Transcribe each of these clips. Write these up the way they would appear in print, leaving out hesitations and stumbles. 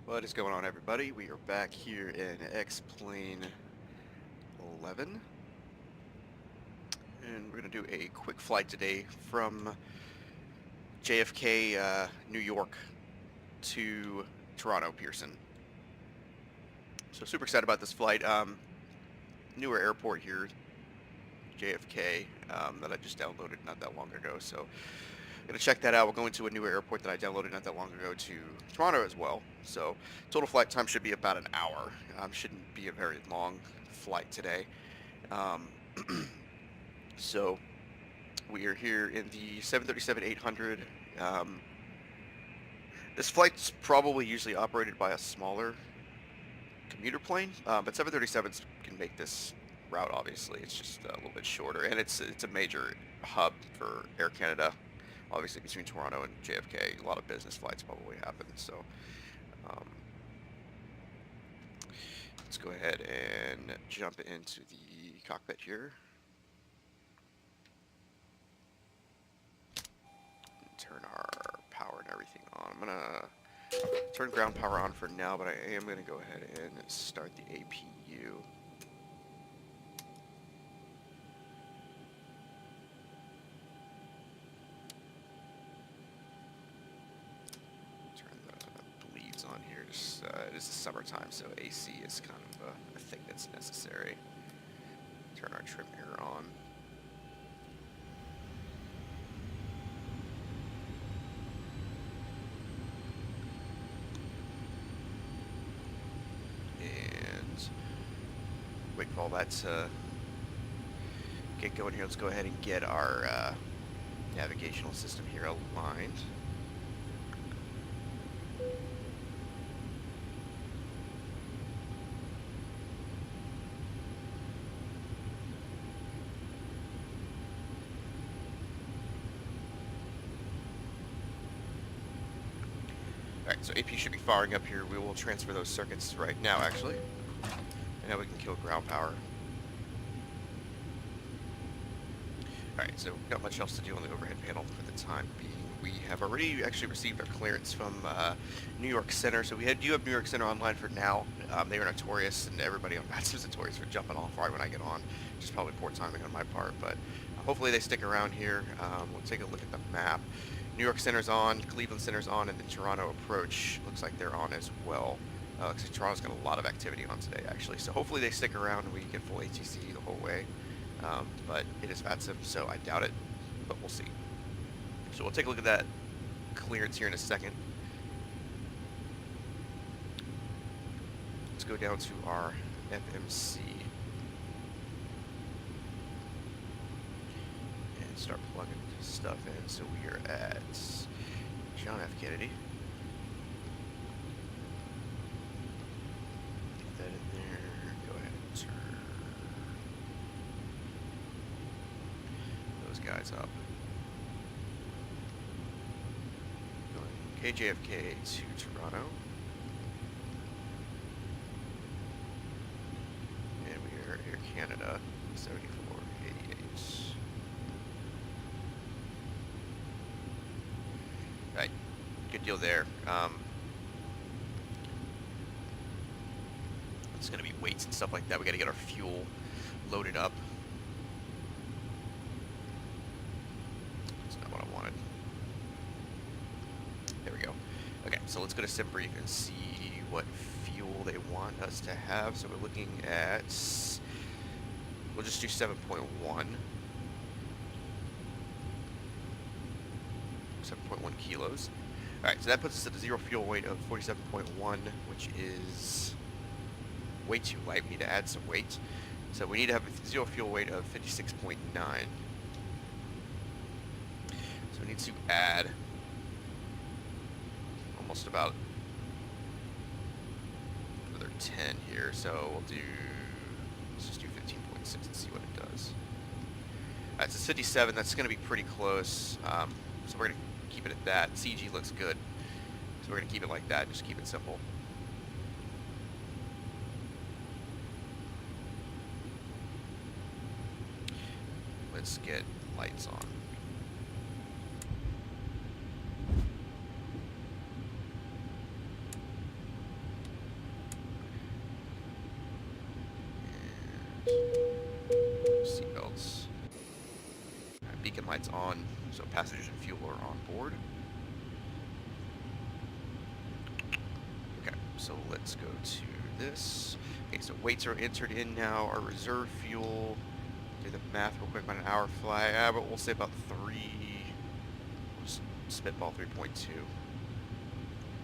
What is going on, everybody? We are back here in X-Plane 11, and we're going to do a quick flight today from JFK, New York to Toronto, Pearson. So super excited about this flight. Newer airport here, JFK, that I just downloaded not that long ago. So I'm going to check that out. We're going to a newer airport that I downloaded not that long ago to Toronto as well. So total flight time should be about an hour. Shouldn't be a very long flight today. Um, so we are here in the 737-800. This flight's probably usually operated by a smaller commuter plane, but 737s can make this route. Obviously, it's just a little bit shorter, and it's a major hub for Air Canada. Obviously, between Toronto and JFK, a lot of business flights probably happen. So um, let's go ahead and jump into the cockpit here. Turn our power and everything on. I'm gonna turn ground power on for now, but I am gonna go ahead and start the APU. Turn the bleeds on here. Just it is the summertime, so AC is kind of a thing that's necessary. Turn our trim mirror on. Wait for all that to get going here. Let's go ahead and get our navigational system here aligned. Alright, so AP should be firing up here. We will transfer those circuits right now, actually. And now we can kill ground power. Alright, so not much else to do on the overhead panel for the time being. We have already actually received our clearance from New York Center. So we do have New York Center online for now. They are notorious, and everybody on VATSIM is notorious for jumping off right when I get on, which is probably poor timing on my part. But hopefully they stick around here. We'll take a look at the map. New York Center's on, Cleveland Center's on, and the Toronto approach looks like they're on as well. Looks like Toronto's got a lot of activity on today, actually. So hopefully they stick around and we get full ATC the whole way. But it is VATSIM, so I doubt it, but we'll see. So we'll take a look at that clearance here in a second. Let's go down to our FMC and start plugging stuff in. So we are at John F. Kennedy. Get that in there. Go ahead and turn those guys up. Going KJFK to Toronto. And we are Air Canada 7488. Right, good deal there. It's going to be weights and stuff like that. We got to get our fuel loaded up. That's not what I wanted. There we go. Okay, so let's go to SimBrief and see what fuel they want us to have. So we're looking at, we'll just do 7.1. 7.1 kilos. Alright, so that puts us at a zero fuel weight of 47.1, which is way too light. We need to add some weight. So we need to have a zero fuel weight of 56.9. So we need to add almost about another 10 here. So let's just do 15.6 and see what it does. Alright, so it's 57. That's going to be pretty close. So we're going to keep it at that. CG looks good. So we're going to keep it like that. Just keep it simple. Let's get lights on. beacon lights on, so passengers and fuel are on board. Okay, so let's go to this. Okay, so weights are entered in now. Our reserve fuel, do the math real quick on an hour fly, but we'll say about 3, we'll just spitball 3.2.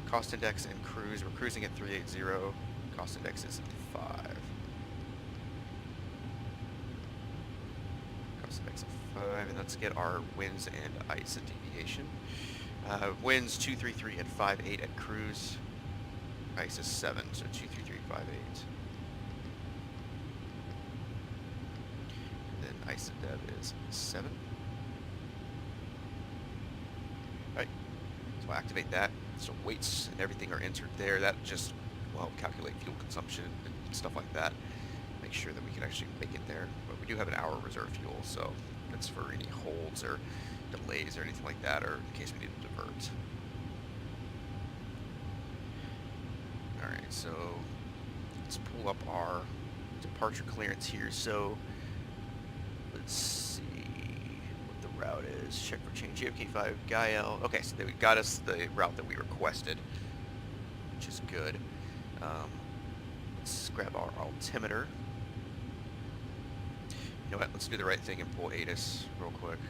Cost index and cruise, we're cruising at 380, cost index is 5. Cost index of 5, and let's get our winds and ice and deviation. Winds 233 at 5.8 at cruise. Ice is 7, so 233.58. Then ice and dev is 7. Alright, so I'll activate that. So weights and everything are entered there. That just will help calculate fuel consumption and stuff like that. Make sure that we can actually make it there. But we do have an hour reserve fuel, so that's for any holds or delays or anything like that, or in case we need to divert. Alright, so let's pull up our departure clearance here. So let's see what the route is. Check for change. JFK-5, Gael. Okay, so they got us the route that we requested, which is good. Let's grab our altimeter. You know what? Let's do the right thing and pull ATIS real quick.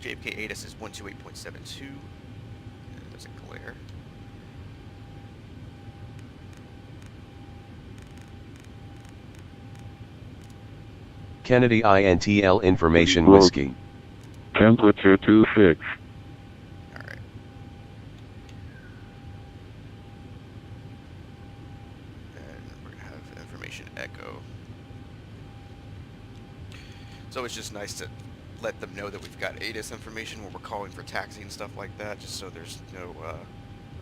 JFK ATIS is 128.72. There's a glare. Kennedy INTL information whiskey. Temperature 26. Alright. And we're going to have information echo. So it's just nice to let them know that we've got ATIS information when we're calling for taxi and stuff like that, just so there's no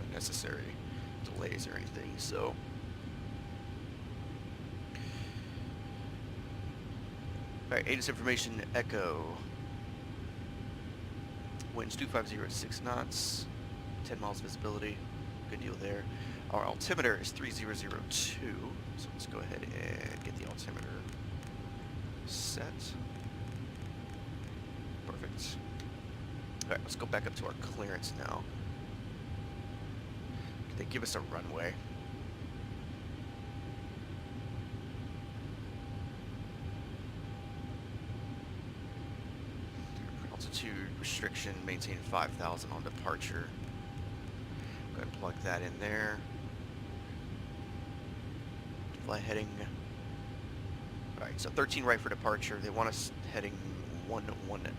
unnecessary delays or anything. So alright, ATIS information echo. Winds 250 at 6 knots, 10 miles visibility, good deal there. Our altimeter is 3002, so let's go ahead and get the altimeter set. Perfect. Alright, let's go back up to our clearance now. They give us a runway. Altitude restriction, maintain 5,000 on departure. Go ahead and plug that in there. Fly heading. Alright, so 13 right for departure. They want us heading 110.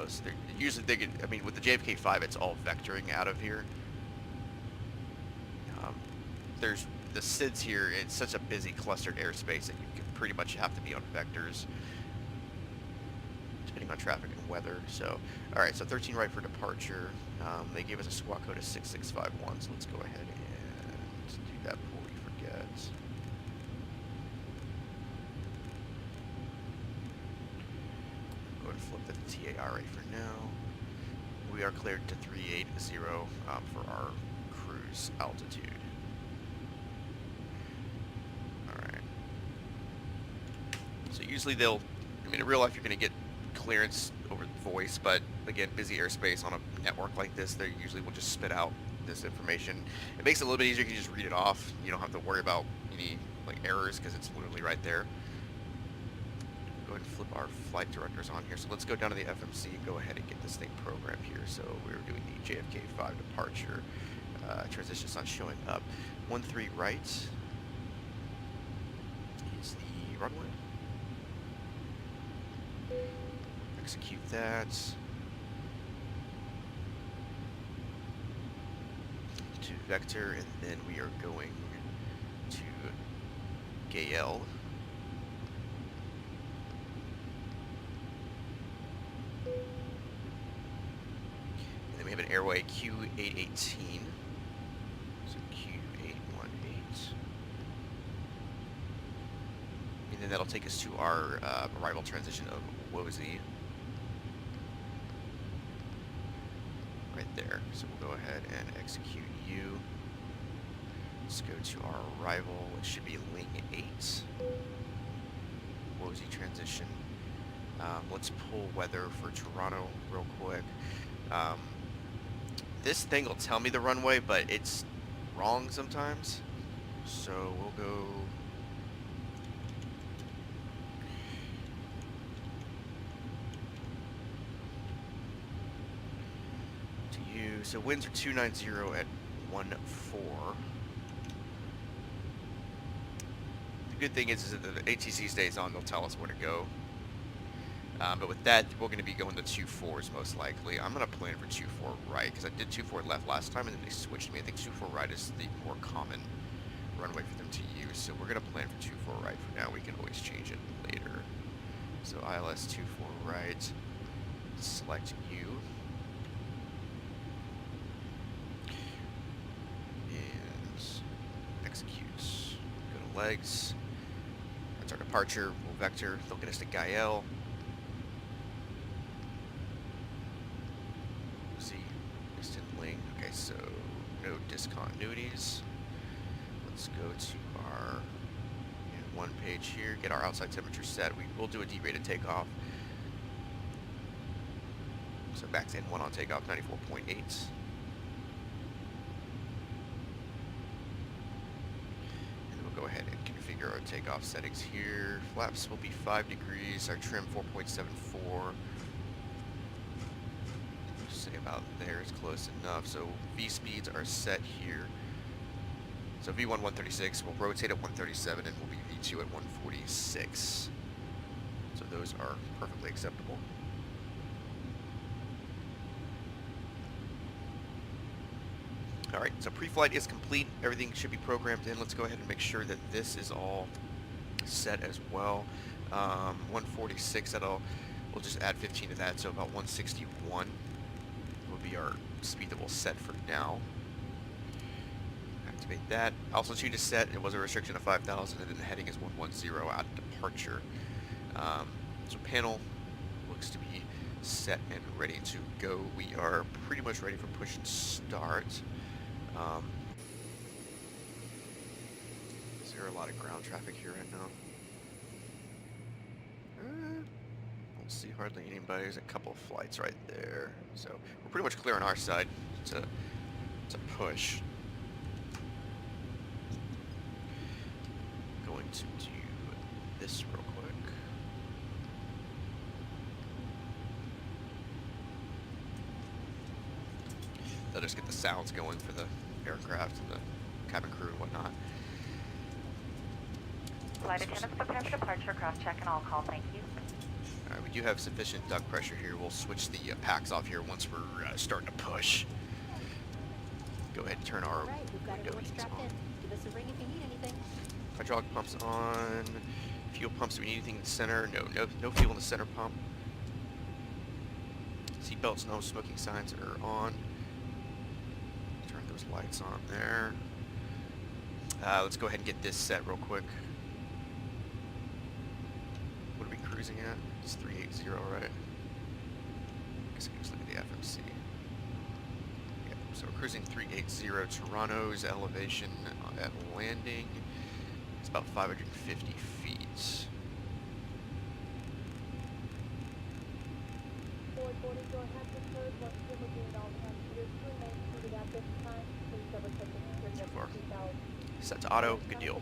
So they're usually they get, I mean, with the JFK-5, it's all vectoring out of here. There's the SIDS here. It's such a busy clustered airspace that you can pretty much have to be on vectors, depending on traffic and weather. So, all right, so 13 right for departure. They gave us a squawk code of 6651, so let's go ahead and do that before we forget. Go ahead and flip the TARA for now. We are cleared to 380 for our cruise altitude. All right. So usually they'll, I mean, in real life you're going to get clearance over voice, but again, busy airspace on a network like this, they usually will just spit out this information. It makes it a little bit easier. You can just read it off. You don't have to worry about any like errors because it's literally right there. Go ahead and flip our flight directors on here. So let's go down to the FMC and go ahead and get this thing programmed here. So we're doing the JFK-5 departure. Transition's not showing up. 13 right is the runway. Execute that. To vector, and then we are going to Gael. And then we have an airway Q818. So Q818. And then that'll take us to our arrival transition of WOZI. Right there. So we'll go ahead and execute U. Let's go to our arrival, which should be Ling 8. Wozy transition. Let's pull weather for Toronto real quick. This thing will tell me the runway, but it's wrong sometimes. So we'll go... to you. So winds are 290 at 1-4. The good thing is that the ATC stays on, they'll tell us where to go. But with that, we're going to be going to 2-4s most likely. I'm going to plan for 2-4 right, because I did 2-4 left last time, and then they switched me. I think 2-4 right is the more common runway for them to use. So we're going to plan for 2-4 right for now. We can always change it later. So ILS 2-4 right. Select U. And execute. Go to legs. That's our departure. We'll vector. They'll get us to Gael. Okay, so no discontinuities. Let's go to our one page here, get our outside temperature set. We will do a derated takeoff. So back to N1 on takeoff, 94.8. And we'll go ahead and configure our takeoff settings here. Flaps will be 5 degrees, our trim 4.74. Say about there is close enough. So V speeds are set here. So V1 136 will rotate at 137 and will be V2 at 146. So those are perfectly acceptable. Alright, so pre-flight is complete. Everything should be programmed in. Let's go ahead and make sure that this is all set as well. 146, we'll just add 15 to that, so about 161. Be our speed that we'll set for now. Activate that. Altitude is set. It was a restriction of 5,000, and then the heading is 110 out of departure. So panel looks to be set and ready to go. We are pretty much ready for push and start. Is there a lot of ground traffic here right now? Don't see hardly anybody. There's a couple of flights right there. So we're pretty much clear on our side to push. Going to do this real quick. They'll just get the sounds going for the aircraft and the cabin crew and whatnot. Flight attendants prepare for departure, cross-check and all call, thank you. Alright, we do have sufficient duct pressure here. We'll switch the packs off here once we're starting to push. Go ahead and turn our window heats on. Give us a ring if you need anything. Hydraulic pumps on. Fuel pumps, do we need anything in the center? No fuel in the center pump. Seat belts, no smoking signs are on. Turn those lights on there. Let's go ahead and get this set real quick. What are we cruising at? It's 380, right? I guess I can just look at the FMC. Yeah, so we're cruising 380. Toronto's elevation at landing. It's about 550 feet. Too far. Set to auto, good deal.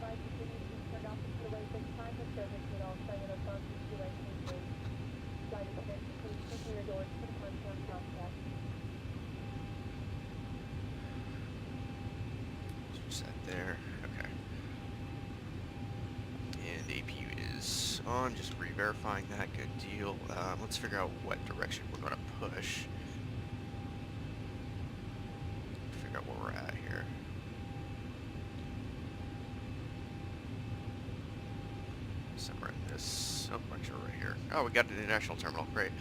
Set there, okay. And the APU is on, just re-verifying that, good deal. Let's figure out what direction we're going to push. Figure out where we're at here. Somewhere in this, oh, right here. Oh, we got an international terminal, great.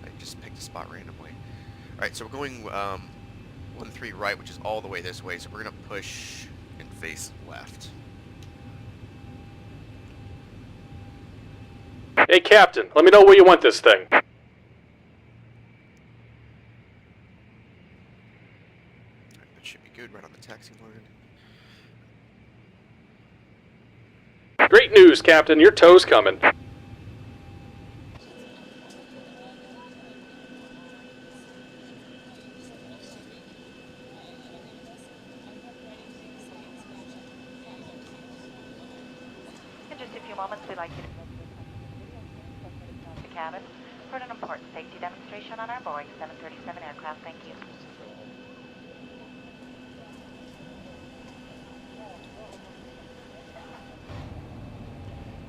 I just picked a spot randomly. Alright, so we're going 1-3 right, which is all the way this way, so we're going to push and face left. Hey, Captain, let me know where you want this thing. That should be good, right on the taxi line. Great news, Captain. Your tow's coming. In just a few moments, we'd like you to the cabin for an important safety demonstration on our Boeing 737 aircraft. Thank you.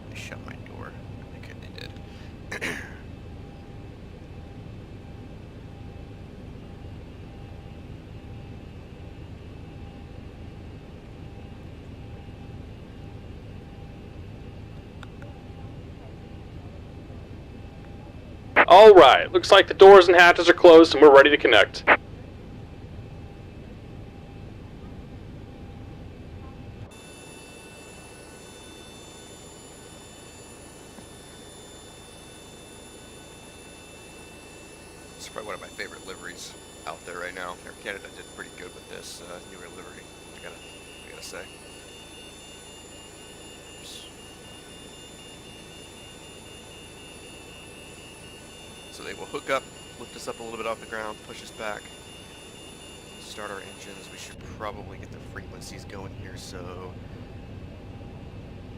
They shut my door. Okay, they did. Alright, looks like the doors and hatches are closed and we're ready to connect. It's probably one of my favorite liveries out there right now. Air Canada did pretty good with this newer livery, I gotta say. So they will hook up, lift us up a little bit off the ground, push us back, start our engines. We should probably get the frequencies going here. So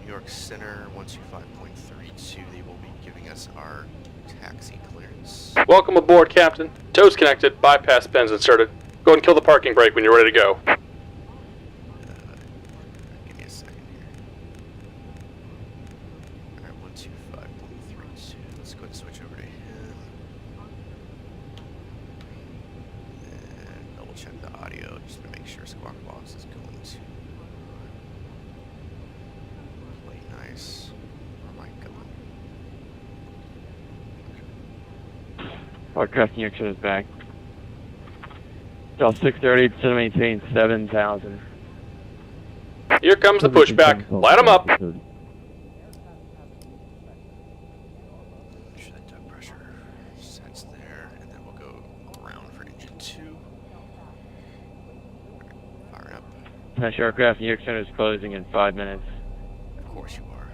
New York Center 125.32, they will be giving us our taxi clearance. Welcome aboard, Captain. Tow's connected, bypass pins inserted. Go ahead and kill the parking brake when you're ready to go. Give me a second here. Alright, 125.32. Let's go ahead and switch over to him. And double check the audio just to make sure Squawk Box is going to play nice. Where am I going? Aircraft New York City is back. Del 630, to maintain 7,000. Here comes the pushback. Light them up. Make sure that tug pressure sets there, and then we'll go around for engine 2. Fire up. National Aircraft New York Center is closing in 5 minutes. Of course you are.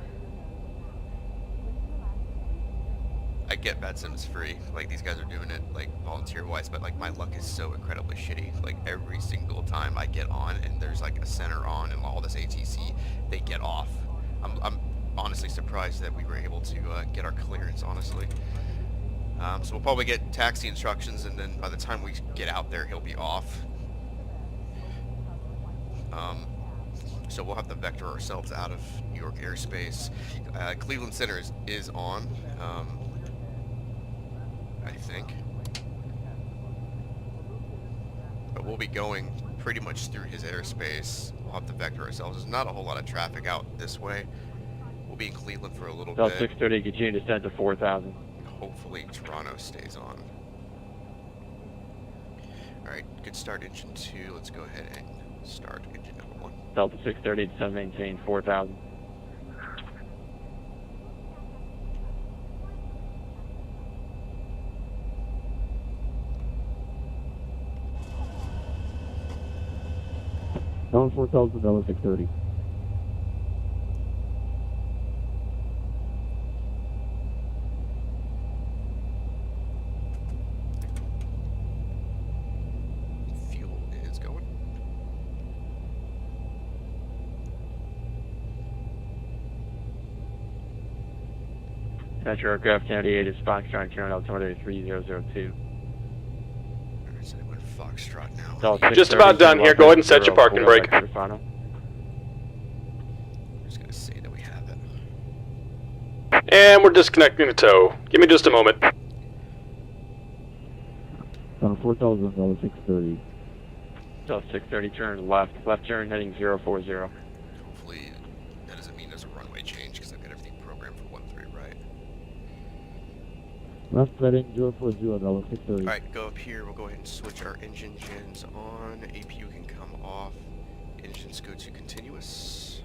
I get VATSIM's free. Like, these guys are doing it, like, volunteer-wise, but, like, my luck is so incredibly shitty. Like, every single time I get on and there's, like, a center on and all this ATC, they get off. I'm honestly surprised that we were able to get our clearance, honestly. So we'll probably get taxi instructions, and then by the time we get out there, he'll be off. So we'll have to vector ourselves out of New York airspace. Cleveland Center is on. I think. But we'll be going pretty much through his airspace. We'll have to vector ourselves. There's not a whole lot of traffic out this way. We'll be in Cleveland for a little Del bit. 630, continue to descend to 4,000. Hopefully Toronto stays on. Alright, good start engine 2. Let's go ahead and start engine number 1. Delta 630, descend maintain 4,000. Down 4,000, Delta 630. Fuel is going. National Aircraft 98 is Foxtrot, Canada Altimeter 3002. Alright, so they went Foxtrot now. Delta Just 630, about done here. Go ahead and set your parking brake. Final. I'm just gonna say that we have it. And we're disconnecting the tow. Give me just a moment. Down 4,000, Delta 630. Delta 630, turn left. Left turn heading 040. Hopefully that doesn't mean there's a runway change because I've got everything programmed for 13, right? Left heading 040, Delta 630. Alright, go up here. We'll go ahead and switch our engine gens on. APU can come off. Engines go to continuous.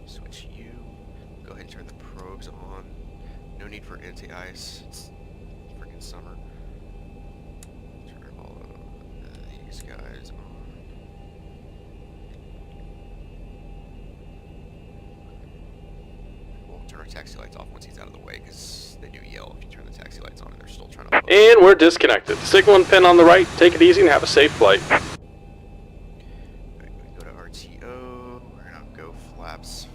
Switch U. Go ahead and turn the probes on. No need for anti-ice. It's freaking summer. Turn all of these guys on. our taxi lights off once he's out of the way, because they do yell if you turn the taxi lights on and they're still trying to push. And we're disconnected. Signal and pin on the right. Take it easy and have a safe flight. Alright, we go to RTO. We're gonna go flaps. I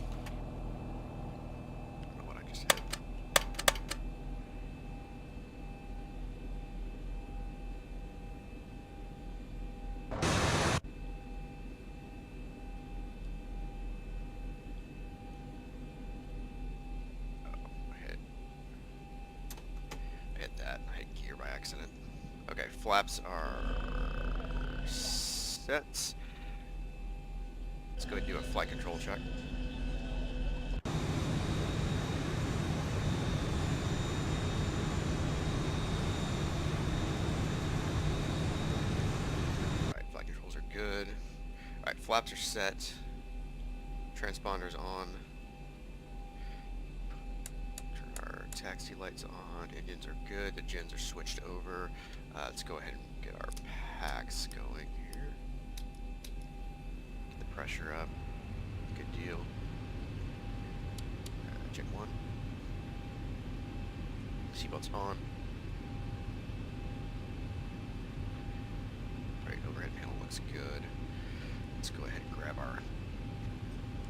don't know what I just hit. I hit that. I hit gear by accident. Okay, flaps are set. Let's go and do a flight control check. Alright, flight controls are good. Alright, flaps are set. Transponders on. Turn our taxi lights on. Engines are good. The gens are switched over. Let's go ahead and get our packs going here. Get the pressure up. Good deal. Check one. Seatbelts on. Alright, overhead panel looks good. Let's go ahead and grab our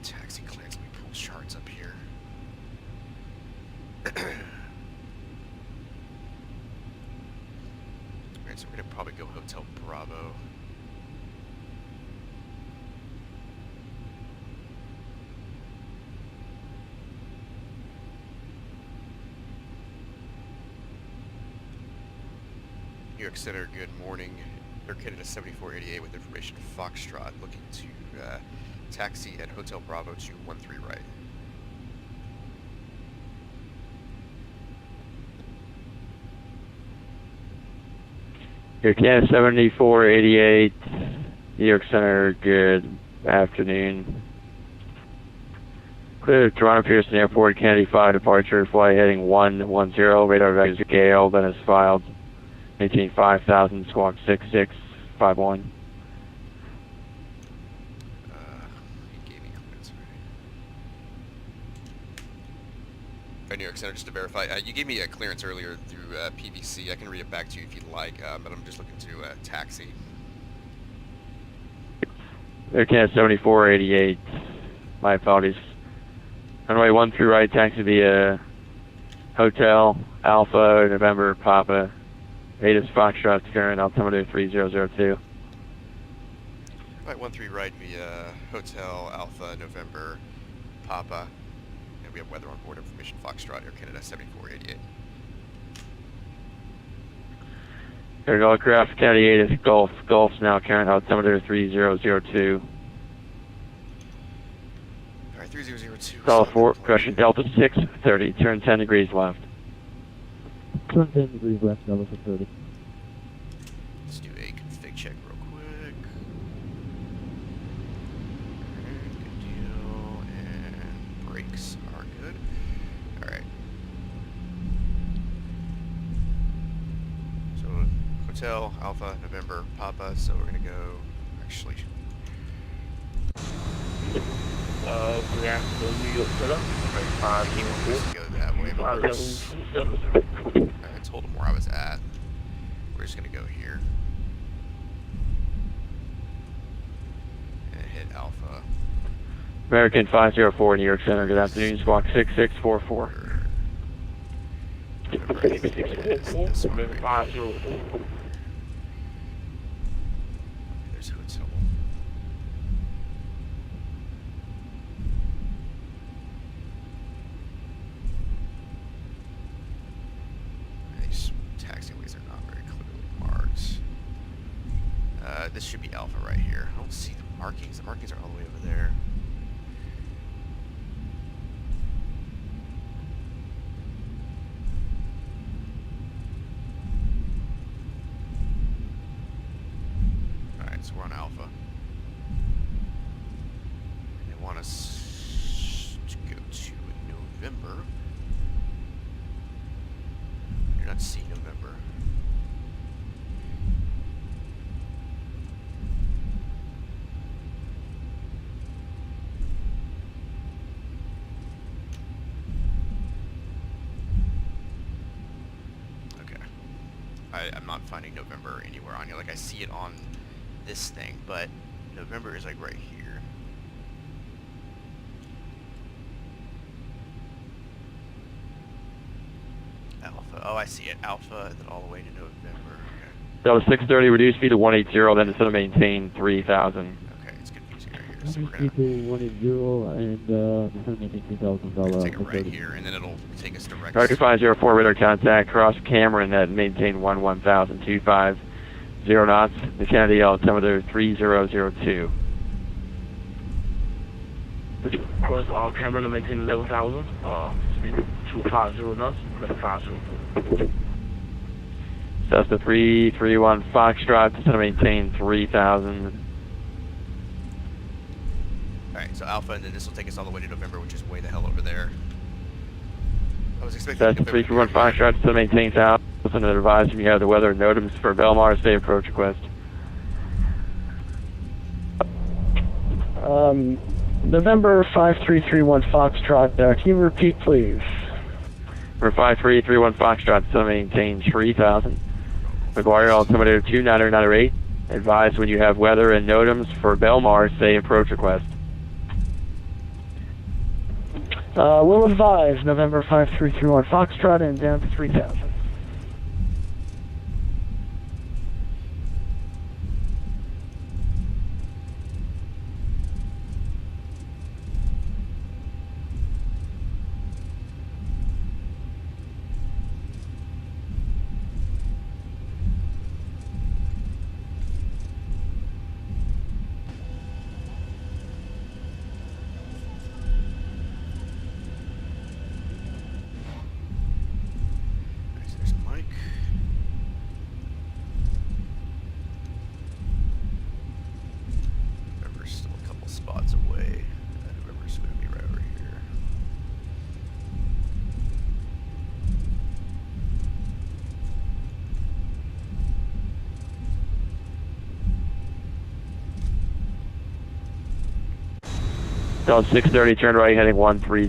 taxi clearance. Let me pull charts up here. Alright, so we're gonna probably go Hotel Bravo. New York Center, good morning. Air Canada 7488 with information Foxtrot looking to taxi at Hotel Bravo 213 right. Your Canada 7488, New York Center, good afternoon. Clear to Toronto Pearson Airport, Kennedy 5 departure, flight heading 110, radar vectors Gale, then is filed. Maintain 5000, squawk 6651. He gave me clearance, right? New York Center, just to verify, you gave me a clearance earlier through PVC. I can read it back to you if you'd like, but I'm just looking to taxi. Air Canada 7488, my apologies. Runway 13 right, taxi via Hotel Alpha November Papa. Vedas Foxtrot current altimeter 3002. Alright, 13 right via Hotel Alpha November Papa. And we have weather on board, information Foxtrot, Air Canada 7488. Aircraft Kennedy 8 is Gulf. Gulf's now current altimeter 3002. Alright, 3002. Call 4, correction, Delta 630, turn 10 degrees left. Turn 10 degrees left, Delta 630. Let's do a config check real quick. Alright, good deal. And brakes are good. Alright. So, Hotel Alpha November Papa, so we're gonna go, actually, We have to New York setup. he wants us to go that way, but we're just, I told him where I was at. We're just gonna go here. And hit Alpha. American 504 New York Center, good afternoon, squawk 6644. November 86 is this one right here. There's Hotel. These taxiways are not very clearly marked. This should be Alpha right here. I don't see the markings. The markings are all the way over there. Alright, so we're on Alpha. And they want us to go to November. You're not seeing November. I'm not finding November anywhere on here. Like, I see it on this thing, but November is like right here. Alpha. Oh, I see it. Alpha, and then all the way to November. Okay. That was 630, reduce speed to 180, then instead of maintain 3,000. Okay, it's confusing right here. So we're Speed gonna, to 180 and it's making we're gonna $3,000. take it right here, and then it'll take us direct. Target 504, radar contact, cross Cameron at maintain 11,025 knots. The Kennedy altimeter 3002. Cross Cameron to maintain 11,000, speed 250 knots, 50. Cessna 331 Foxtrot, instead of maintain 3,000. Alright, so Alpha, and then this will take us all the way to November, which is way the hell over there. I was expecting Cessna 331 Foxtrot, instead of maintain 1,000, and advise you have the weather NOTAMs for Belmar, stay approach request. November 5331 Foxtrot, can you repeat please? For 5331 Foxtrot, instead of maintain 3,000. McGuire altimeter 2998. Advise when you have weather and NOTAMs for Belmar, say approach request. We'll advise November 5331 Foxtrot and down to 3,000. There's Mike. November's still a couple spots away. November's going to be right over here. Delta 630, turn right, heading 130.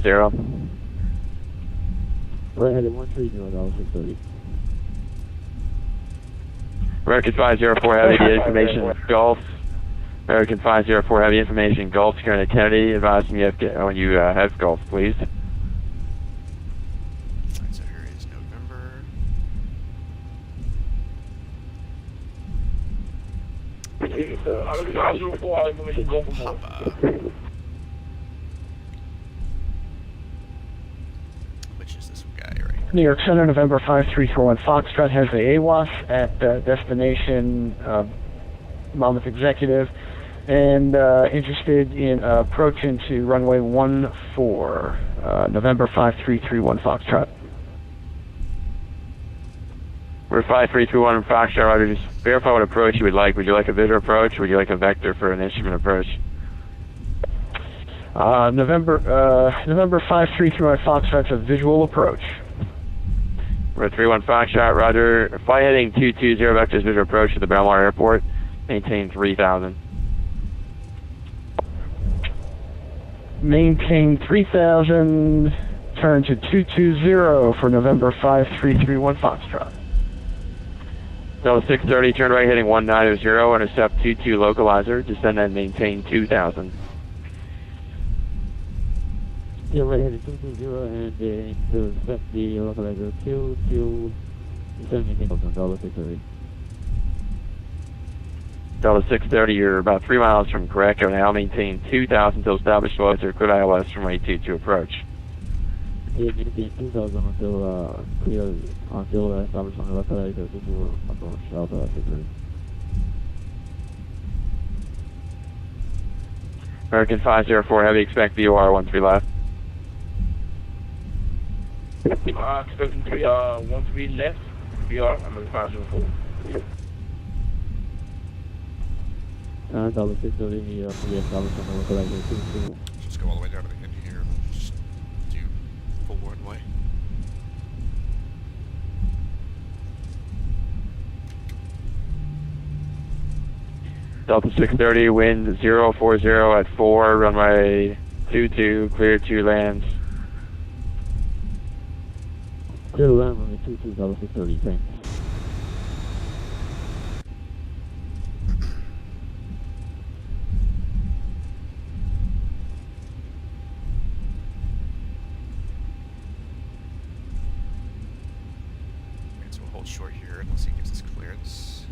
Right headed 130, $630. American 504 Heavy, information Gulf. American 504 Heavy, information Gulf, securing the Kennedy, advise me when you have Gulf, please. Alright, so here is November. Papa. Which is this guy right here? New York Center, November 5341 Foxtrot has the AWAS at destination Monmouth Executive and interested in approaching to runway 14, November 5331 Foxtrot. We're 5331 Foxtrot, Roger, just verify what approach you would like. Would you like a visual approach, or would you like a vector for an instrument approach? November 5331 Foxtrot's a visual approach. We're at 31 Foxtrot, Roger. Flight heading 220, vectors visual approach to the Belmar Airport. Maintain 3,000. Maintain 3,000, turn to 220 for November 5331 Foxtrot. Delta 630, turn right heading 190, intercept 22 localizer, descend and maintain 2,000. Yeah, right headed 220 and intercept the localizer 22, $630. Delta 630, you're about 3 miles from Correcto now, maintain 2,000 until established loads or clear ILS from rate 22 approach. Yeah, maintain 2,000 until established on the localizer to approach Alpha 630. American 504 Heavy, expect VOR 13 left. Expecting 13 left, VR, American 504. Delta 630, fully established on the localizer 22. Just go all the way down to the end here and just do full one way. Delta 630, wind 040 at 4, runway 22, clear 2 lands. Clear land runway 22, Delta 630, thanks. hold short here unless he gives us clearance.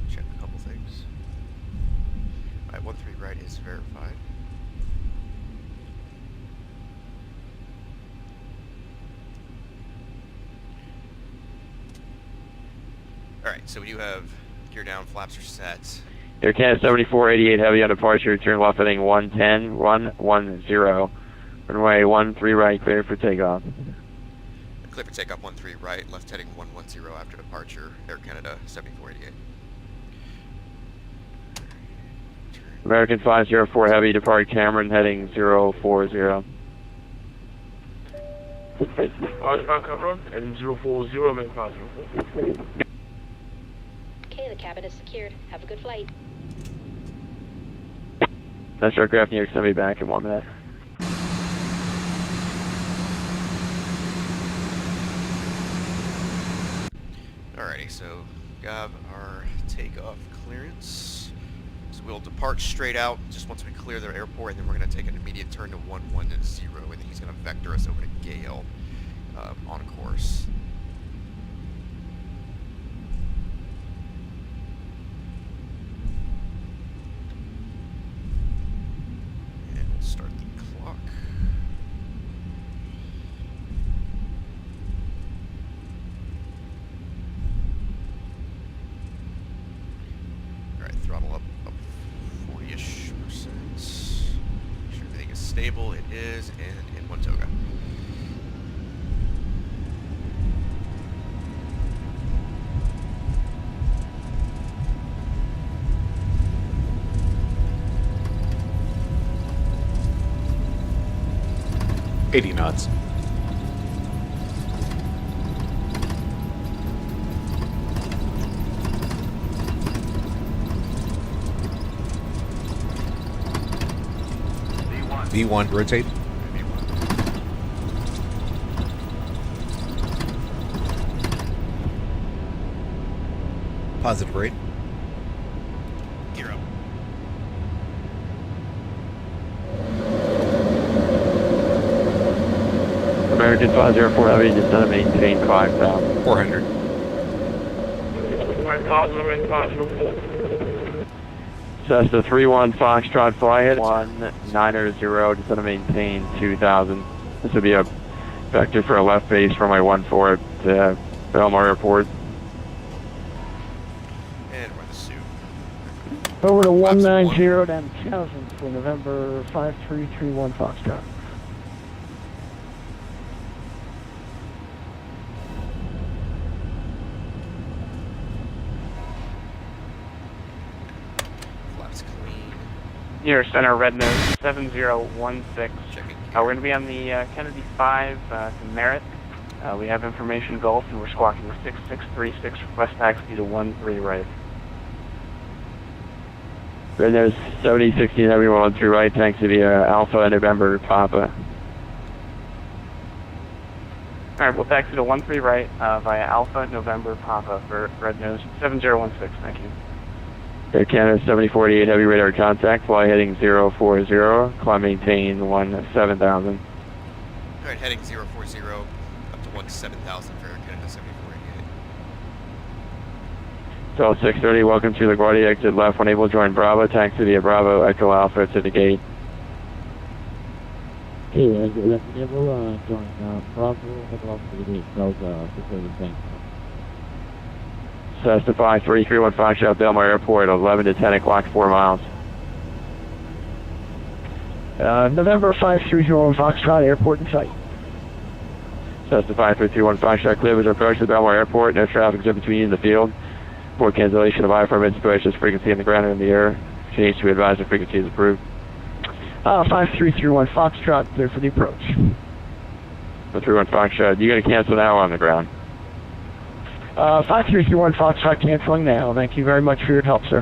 Check a couple things. Alright, 13 right is verified. Alright, so we do have gear down, flaps are set. Air Canada 7488 heavy on departure, turn left heading 110, 110. Runway 13 right, clear for takeoff. Clear for takeoff 13 right, left heading 110 after departure, Air Canada 7488. American 504 heavy, depart Cameron heading 040. Outbound Cameron, heading 040, American 504. Okay, the cabin is secured. Have a good flight. That's aircraft New York, send me back in 1 minute. Alrighty, so we have our takeoff clearance. So we'll depart straight out just once we clear the airport, and then we're going to take an immediate turn to 110, and then he's going to vector us over to Gale on course. And we'll start the clock. Alright, throttle up 40-ish %. Make sure everything is stable. It is, and in one toga. $80 knots. V1, rotate. Positive rate. Gear up. American 504 heavy, descend and maintain 5,000. 400. American 504. Cessna 31 Foxtrot flight 190, descend and maintain 2,000. This would be a vector for a left base from my 14 to Belmar Airport. And we're the suit. Over to 190 down to 1000 for November 5331 Foxtrot. Flaps clean. New York Center, Red Nose 7016. Checking. We're going to be on the Kennedy 5 to Merritt. We have information Gulf, and we're squawking 6636. Request taxi to 13 right. Red Nose 7016 heavy 113 right, taxi via Alpha November Papa. Alright, we'll taxi to 13 right via Alpha November Papa for Red Nose 7016. Thank you. Air Canada 7048 heavy radar contact, fly heading 040, climb maintain 17,000. Alright, heading 040 up to 17,000 for Air Canada 7488. So 630, welcome to LaGuardia, exit left when able to join Bravo, taxi via Bravo, Echo Alpha to the gate. Okay, let's enable join Bravo, head off to the gate. That was the thing. Cessna 5331 Foxtrot, Belmar Airport, 11 to 10 o'clock, 4 miles. November 531 Foxtrot, airport in sight. Cessna 5331 Foxtrot, clear with approach to Belmar Airport, no traffic zone between you and the field. For cancellation of I-4 installations, frequency in the ground and in the air. Change to advisory frequency is approved. 5331 Foxtrot, clear for the approach. 31 Foxtrot, you gotta cancel now on the ground. 5331 Foxtrot canceling now. Thank you very much for your help, sir.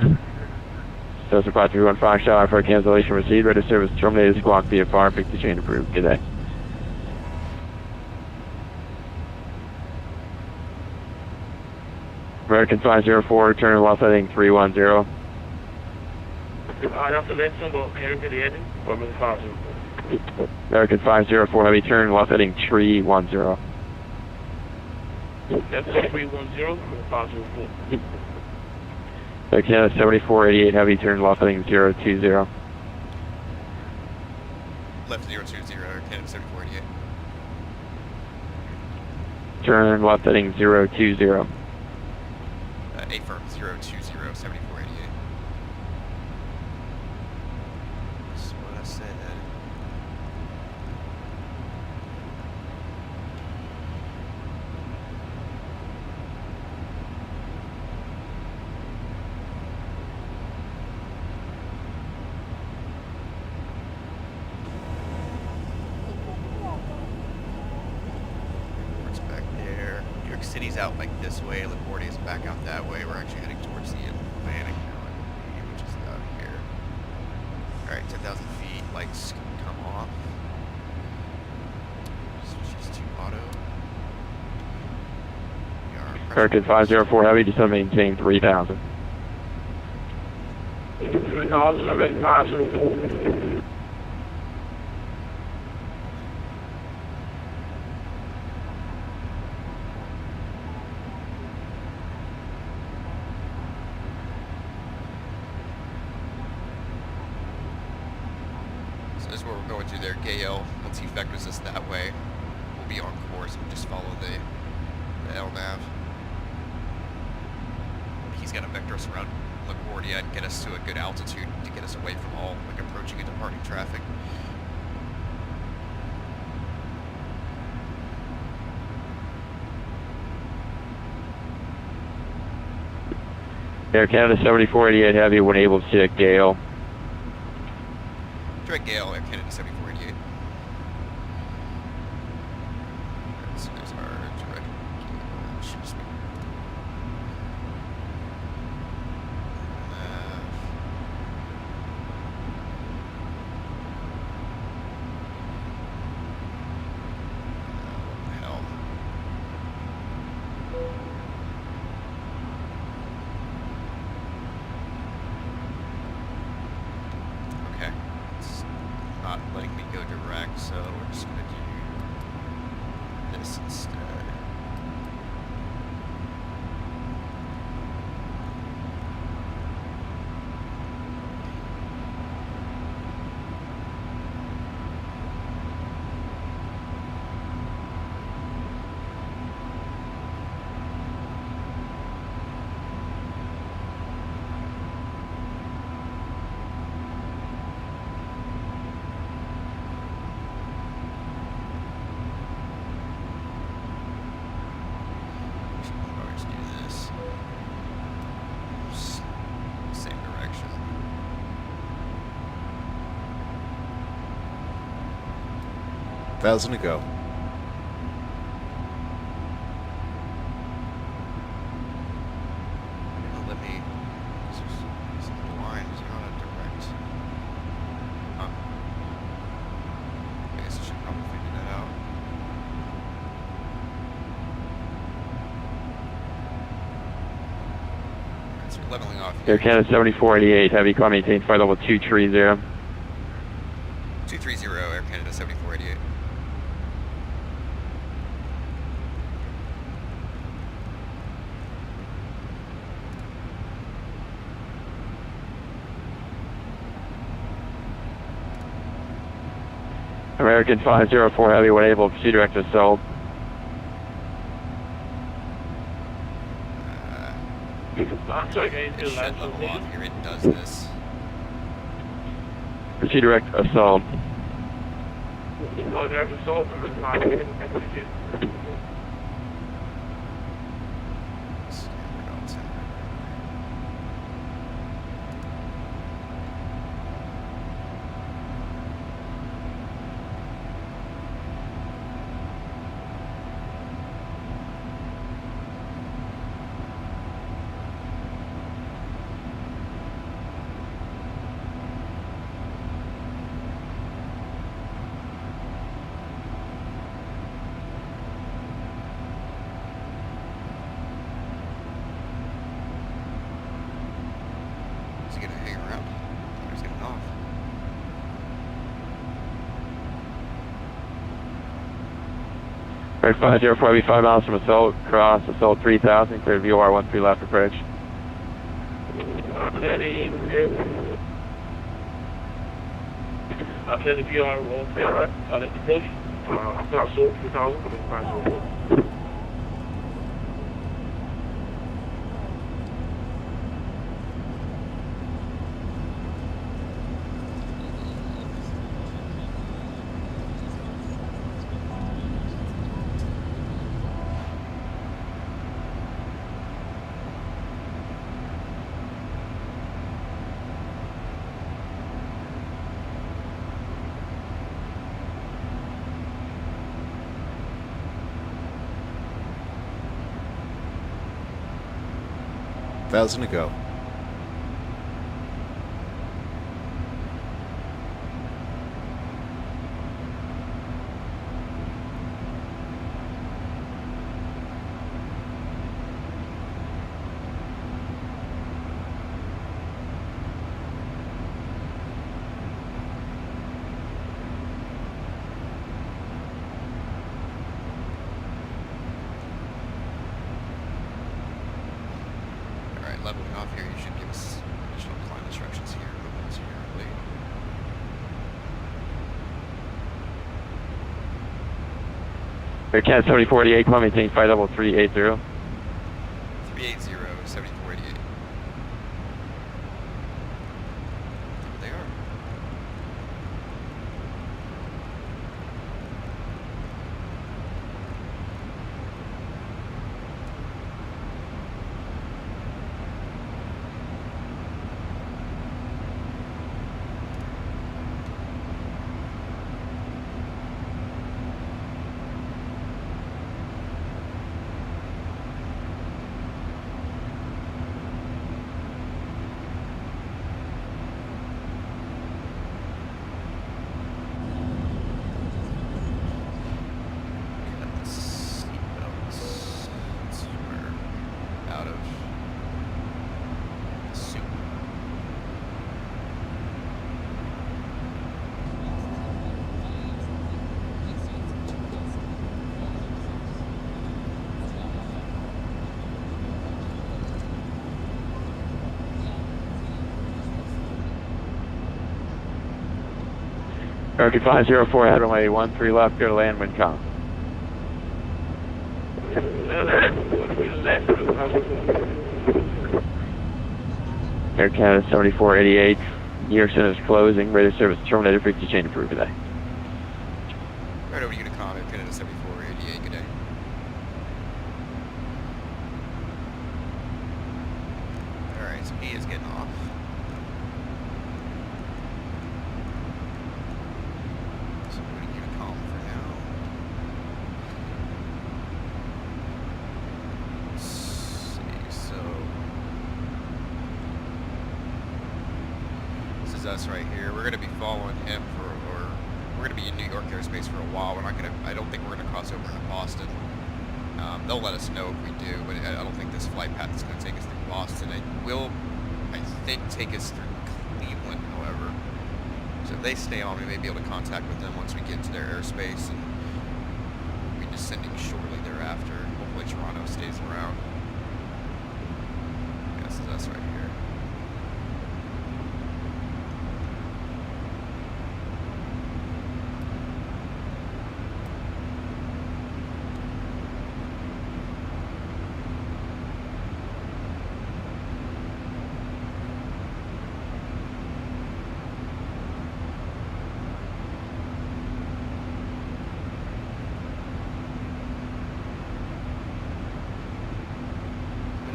Cessna 5331 Foxtrot, for cancellation received, ready service terminated, squawk VFR, pick the chain approved. Good day. American 504, turn left heading 310. After that, number carrying to the heading, American 504. American 504, heavy turn left heading 310. That's 310, positive 4. Canada 7488 Heavy, turn left heading 020. Left 020, Air Canada 7488. Turn left heading 020. Affirm 020, 7488. That's what I said. Airport's back there. New York City's out like this way. LaGuardia's back out that way. We're actually heading towards the Atlantic now, I believe, which is out here. Alright, 10,000 feet. Lights can come off. Switches to auto. We are American 504 Heavy, descend maintain 3000. 3,000, positive 4. So this is where we're going through there. Gale, once he vectors us that way, we'll be on course. We'll just follow the LNAV. He's got to vector us around LaGuardia and get us to a good altitude to get us away from all like approaching and departing traffic. Air Canada 7488 Heavy, when able to Gale. Direct Gale, Air Canada 7488. So there's our direct Gale. Should just be hell. Okay. It's not letting me go direct, so we're just gonna do this instead. Probably just do this. Same direction. Thousand to go. It'll let me. This line is not a direct. Huh. I guess I should probably figure that out. Alright, so we're leveling off Air here. Canada 7488 Heavy, call maintain flight level 230. 230, Air Canada 7488. American 504 Heavy, when able, pursue direct assault. Last check, It should last level position. off here. It does this. Pursue direct assault. Oh, there's a salt from the side. Standard Delta. Right, 504, be 5 miles from Assault, cross Assault 3000, clear VOR 13 left approach. I'll send the VR roll right on it approach. Assault 3000, coming by Assault. Thousand to go. Alright, leveling off here, you should give us additional climb instructions here. Movements here, late. Air Canada 7488, come on, maintain 53380. 380, 7488. There they are. American 504, head runway 13 left, clear to land, wind calm. Air Canada 7488, New York Center is closing, radar service terminated, frequency change approved today. Right over to Unicom, Air Canada 7488, good day. Alright, so he is getting off. So we're going to Unicom for now. Let's see, so this is us right here. We're going to be following him we're going to be in New York airspace for a while. I don't think we're going to cross over into Boston. They'll let us know if we do, but I don't think this flight path is going to take us through Boston. It will, I think, take us through Cleveland, however. So if they stay on, we may be able to contact with them once we get into their airspace, and we'll be descending shortly thereafter. Hopefully Toronto stays around. Yeah, this is us right here.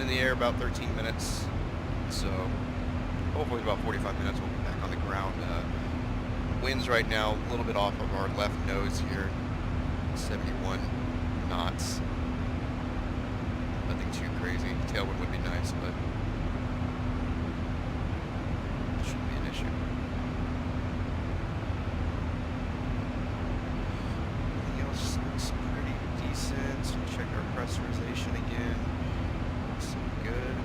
In the air about 13 minutes, so hopefully about 45 minutes we'll be back on the ground. Winds right now a little bit off of our left nose here, 71 knots. Nothing too crazy. Tailwind would be nice, but it shouldn't be an issue. Everything else looks pretty decent. Check our pressurization again. Good.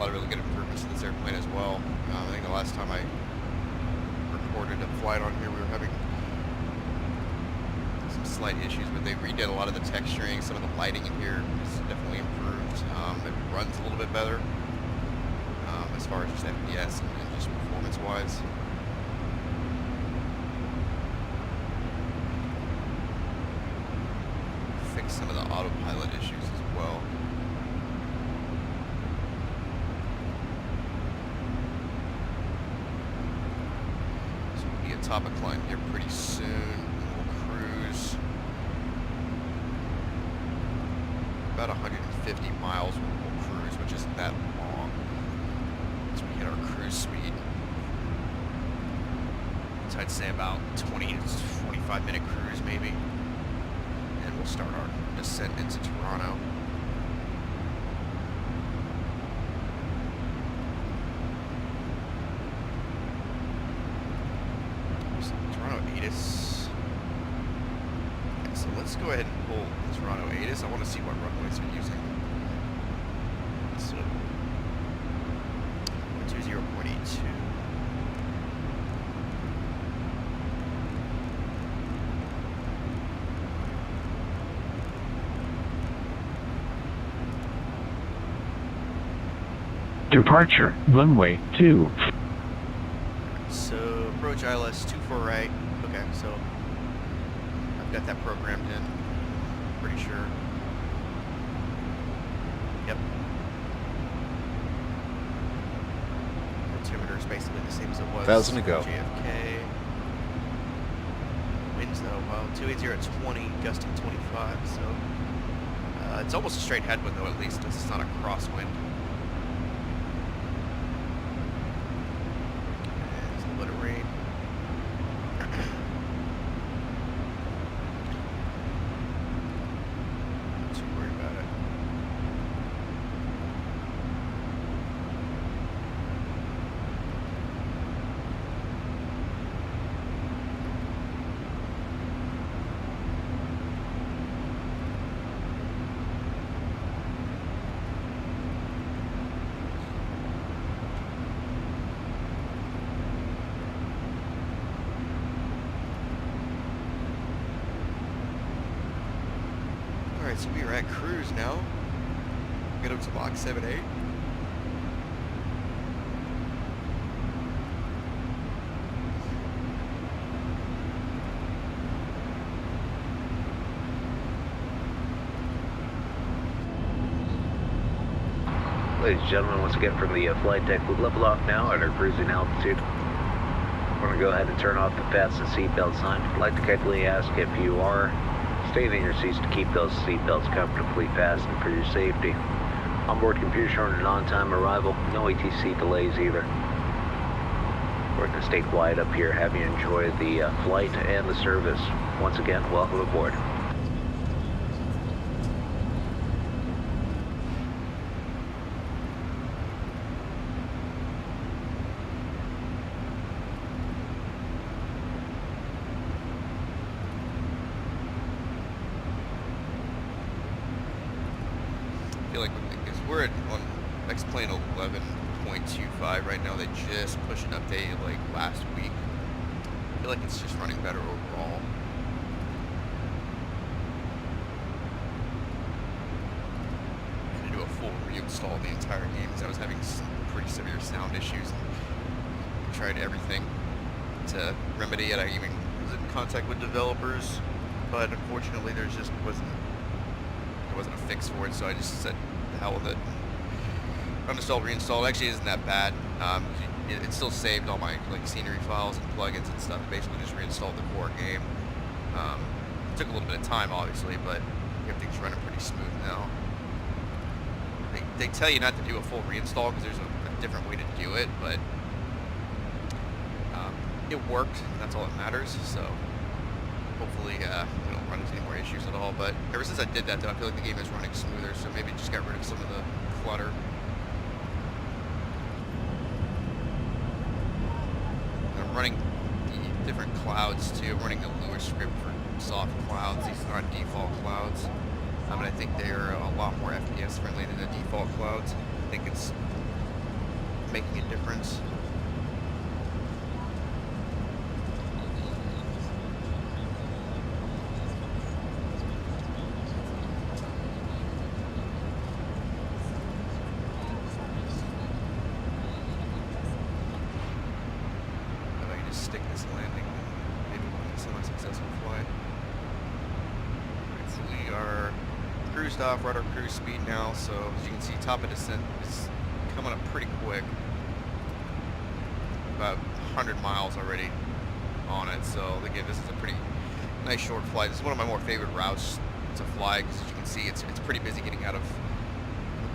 lot of really good improvements to this airplane as well. I think the last time I recorded a flight on here, we were having some slight issues, but they redid a lot of the texturing. Some of the lighting in here is definitely improved. It runs a little bit better as far as just FPS and just performance-wise. Fix some of the autopilot issues as well. So we'll be at top of climb here pretty soon. We'll cruise about 150 miles. We'll cruise, which isn't that long. So we hit our cruise speed. So I'd say about 20 to 25 minute cruise maybe. And we'll start our descent into Toronto. So Toronto ATIS. Okay, so let's go ahead and pull Toronto ATIS. I want to see what runways they're using. So 120.82. Departure, runway 2. So approach ILS 24 right. Okay, so I've got that programmed in. Pretty sure. Yep. Altimeter is basically the same as it was. 1,000 to go. JFK. Winds though, well, 280 at 20, gusting 25. So it's almost a straight headwind though, at least, unless it's not a crosswind. Alright, so we are at cruise now. Get up to Mach 7.8. Ladies and gentlemen, once again from the flight deck, we'll level off now at our cruising altitude. We're going to go ahead and turn off the fasten seatbelt sign. I'd like to kindly ask if you are staying in your seats to keep those seatbelts comfortably fastened for your safety. Onboard computer showing an on-time arrival, no ATC delays either. We're going to stay quiet up here, have you enjoy the flight and the service. Once again, welcome aboard. I feel like because we're on X-Plane 11.25 right now. They just pushed an update like last week. I feel like it's just running better overall. I had to do a full reinstall of the entire game because I was having some pretty severe sound issues. I tried everything to remedy it. I even was in contact with developers, but unfortunately there just wasn't a fix for it, so I just said the hell with it. Uninstalled, reinstalled. Actually isn't that bad. It still saved all my like scenery files and plugins and stuff. Basically just reinstalled the core game. It took a little bit of time obviously, but everything's running pretty smooth now. They tell you not to do a full reinstall because there's a different way to do it, but it worked. That's all that matters. So hopefully we don't run into any more issues at all. But ever since I did that, though, I feel like the game is running smoother. So maybe just got rid of some of the clutter. I'm running the different clouds too. I'm running the Lua script for soft clouds. These aren't default clouds. But I think they're a lot more FPS friendly than the default clouds. I think it's making a difference. If I can just stick this landing, maybe we'll have a semi-successful flight. Alright, so we are cruised off, we're at our cruise speed now, so as you can see, top of descent is coming up pretty quick. About 100 miles already on it, so again, this is a pretty nice short flight. This is one of my more favorite routes to fly, because as you can see, it's pretty busy getting out of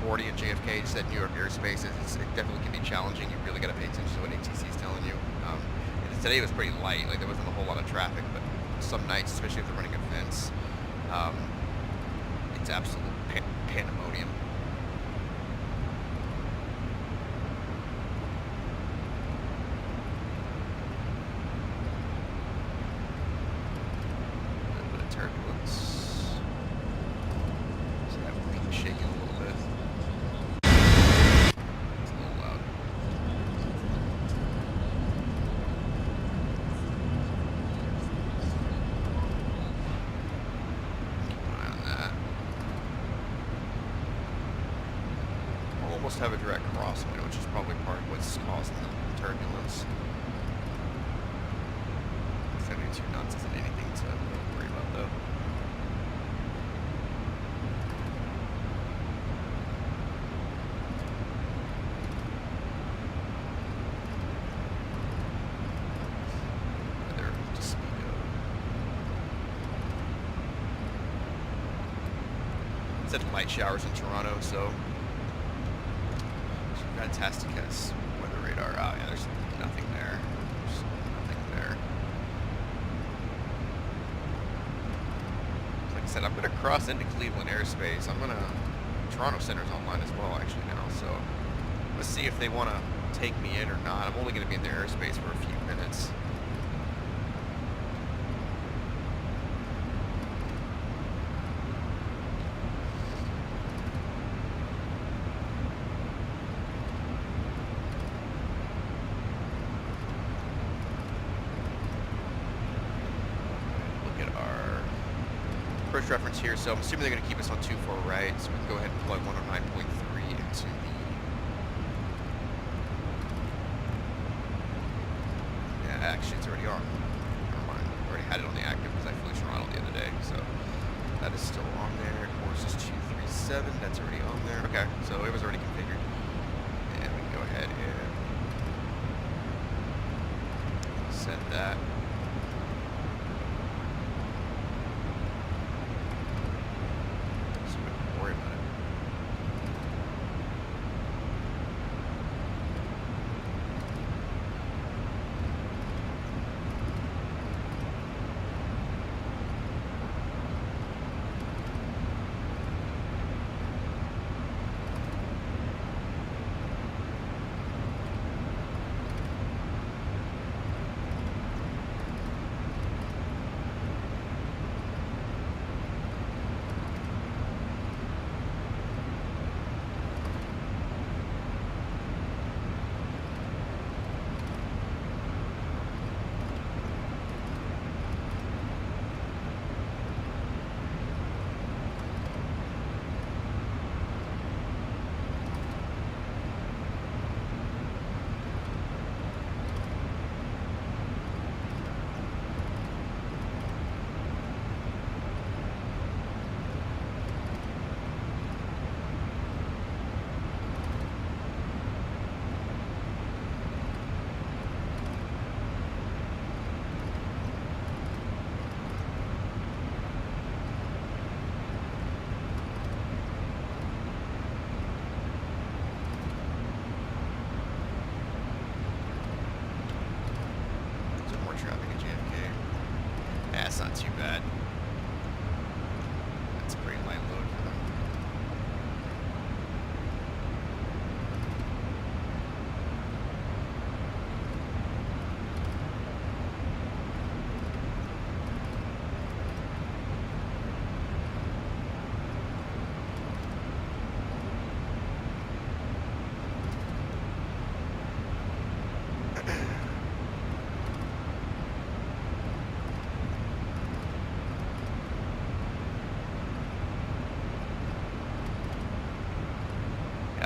LaGuardia and JFK, just that New York airspace. It definitely can be challenging. You really got to pay attention to what ATC is telling you. Today was pretty light, like there wasn't a whole lot of traffic, but some nights, especially if they're running events, it's absolute pandemonium. A little bit of turbulence. So that wing shaking a little bit. It's a little loud. Almost have a direct crosswind, which is probably part of what's causing the turbulence. 72 knots isn't anything to worry about, though. Weather to speak of. It said light showers in Toronto, so. Fantastic as weather radar. Oh yeah, there's nothing there. There's nothing there. Like I said, I'm gonna cross into Cleveland airspace. Toronto Center's online as well actually now, so let's see if they want to take me in or not. I'm only gonna be in their airspace for a few minutes. Reference here, so I'm assuming they're going to keep us on 24 right, so we can go ahead and plug 109.3 into the... Yeah, actually it's already on. Never mind, I already had it on the active because I flew Toronto the other day, so that is still on there. Course is 237, that's already on there. Okay, so it was already configured. And we can go ahead and set that.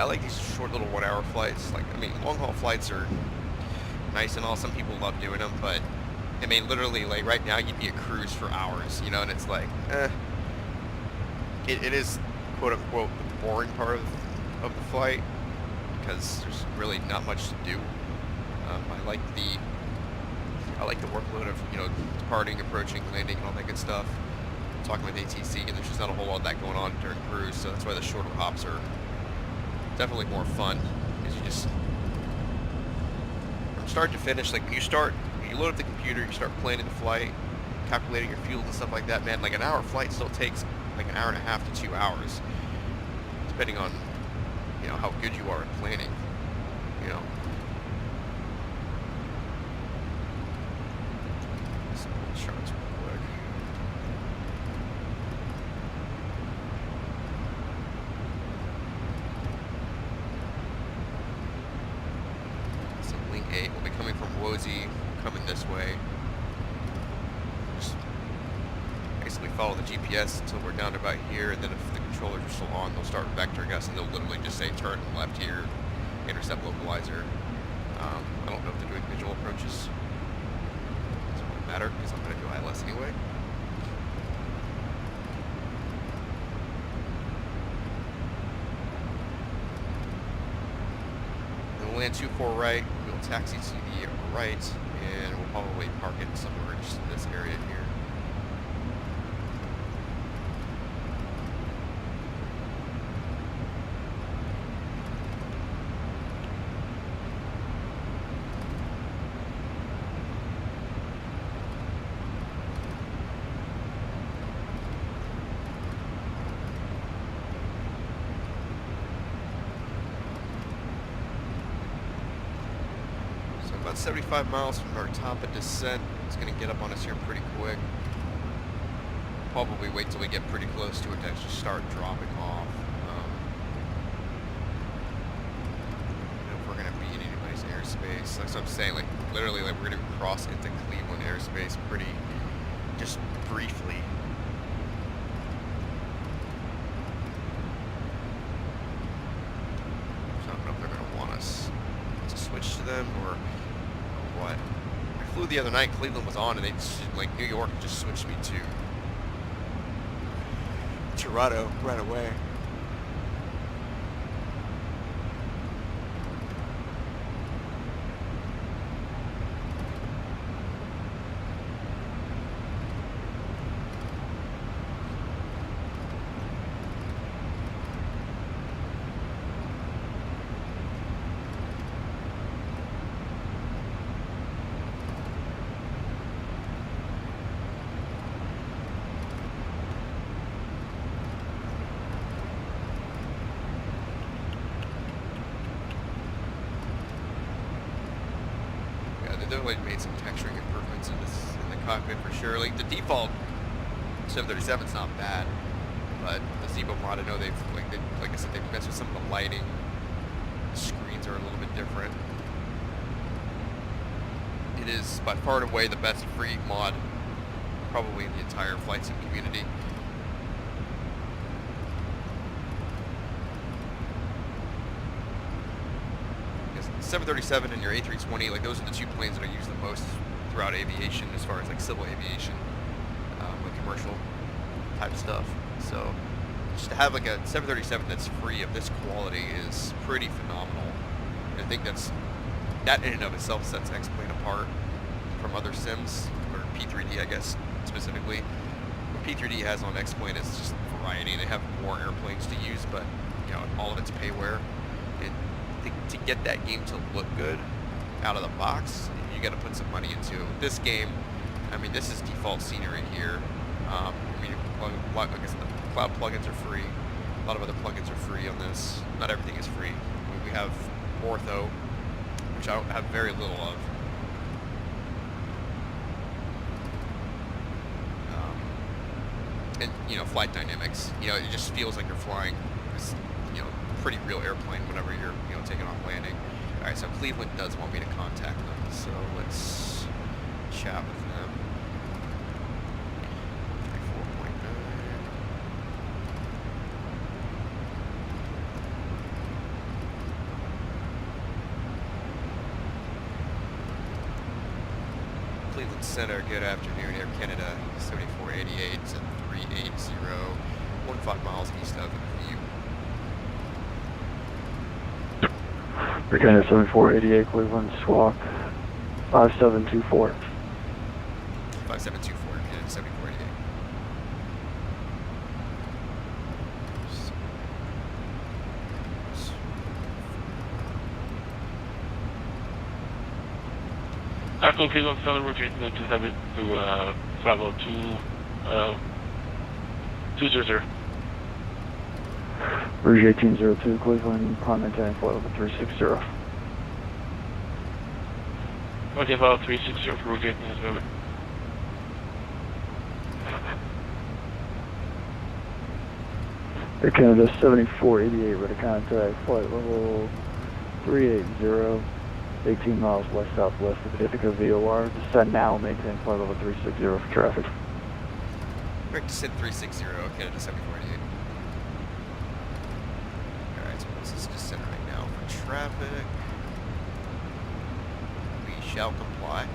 I like these short little 1 hour flights. Like, I mean, long haul flights are nice and all. Some people love doing them, but I mean, literally, like right now, you'd be a cruise for hours, you know, and it's like, it is quote unquote the boring part of the flight because there's really not much to do. I like the workload of, you know, departing, approaching, landing, and all that good stuff. Talking with ATC, and there's just not a whole lot of that going on during cruise, so that's why the shorter hops are definitely more fun. Because you just, from start to finish, like when you load up the computer, you start planning the flight, calculating your fuel and stuff like that, man, like an hour flight still takes like an hour and a half to 2 hours, depending on, you know, how good you are at planning, you know. Shots real quick. So wing 8 will be coming from Wozy, coming this way. Just basically follow the GPS until we're down to about here, and then if the controllers are still on, they'll start vectoring us, and they'll literally just say turn left here, intercept localizer. I don't know if they're doing visual approaches. Matter because I'm going to do ILS anyway. Then we'll land 24 right, we'll taxi to the right, and we'll probably park it somewhere just in this area here. About 75 miles from our top of descent. It's going to get up on us here pretty quick. Probably wait till we get pretty close to it to actually start dropping off. If we're going to be in anybody's airspace. Like I'm saying, like literally, like we're going to cross into Cleveland airspace pretty, just briefly. So I don't know if they're going to want us to switch to them or what. I flew the other night, Cleveland was on, and they just, like, New York just switched me to Toronto right away. Definitely made some texturing improvements in the cockpit for sure. Like the default 737's not bad, but the Zebo mod, I know like I said, they've messed with some of the lighting. The screens are a little bit different. It is by far and away the best free mod, probably in the entire flight sim community. 737 and your A320, like those are the two planes that I use the most throughout aviation, as far as like civil aviation, like commercial type stuff. So just to have like a 737 that's free of this quality is pretty phenomenal. And I think that in and of itself sets X-Plane apart from other sims, or P3D I guess specifically. What P3D has on X-Plane is just variety. They have more airplanes to use, but you know, all of it's payware. And to get that game to look good out of the box, you got to put some money into it. With this game, I mean, this is default scenery here. I mean, like I said, the cloud plugins are free. A lot of other plugins are free on this. Not everything is free. I mean, we have Ortho, which I don't have very little of. And you know, flight dynamics. You know, it just feels like you're flying this, you know, pretty real airplane whenever you're, you know, taking off landing. All right, so Cleveland does want me to contact them, so let's chat with them. 34.9. 34.9. Cleveland Center, good afternoon. Air Canada 7488 to 380, 15 miles east of you. Air Canada 7488, Cleveland, squawk 5724. 5724, Canada 7488. After Cleveland Center, we're chasing them to 502, 200. Rouge 1802, Cleveland, climb maintain flight level 360. Okay, file 360 for Rouge 1807. Air Canada 7488, ready to contact flight level 380, 18 miles west-southwest of Ithaca VOR. Descend now, maintain flight level 360 for traffic. Correct, descent 360, Canada 7488. Alright, so this is descent right now for traffic. We shall comply.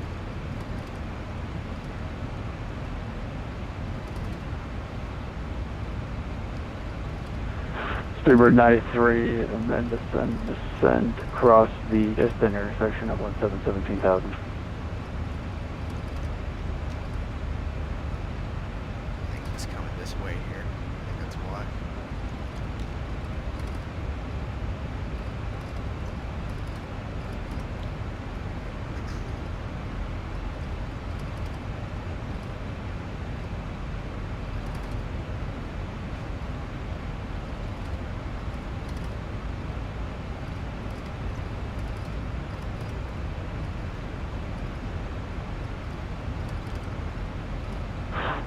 Speedbird 93, and then descend across the distant intersection of 17,000. I think he's coming this way here. I think that's why.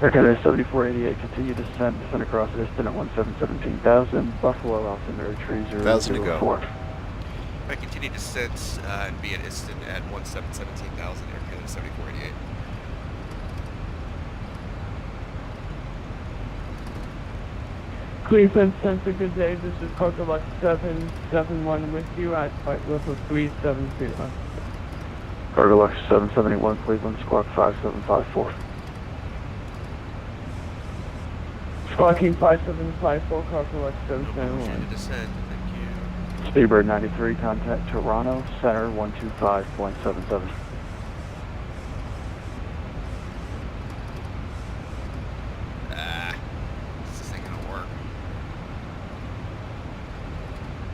Air Canada 7488, continue descent across the distant at 17,000, Buffalo, altimeter 3004. I continue descent and be at Iston at 17,000, Air Canada 7488. Cleveland Center, good day. This is Coca-Cola 771 with you at flight level 370. Cargo 771, Cleveland, squawk 5754. Squawking 5754, Coca-Cola 771. Descend, thank you. Speedbird 93, contact Toronto, center 125.77. This ain't gonna work.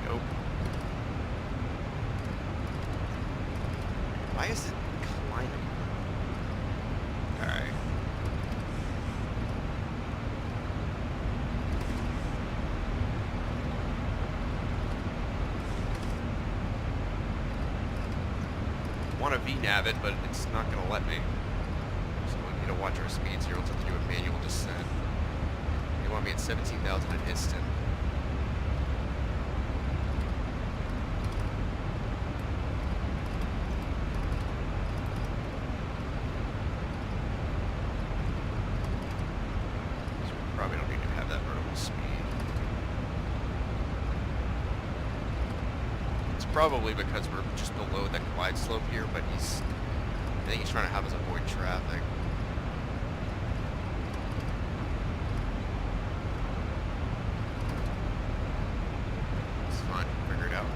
Nope. Why is it climbing? Alright. I want to VNav it, but it's not going to let me. So we need to watch our speeds here. We'll have to do a manual descent. They want me at 17,000 an instant. So we probably don't need to have that vertical speed. It's probably because we're just below that glide slope here, but I think he's trying to have us avoid traffic. It's fine, figure it out.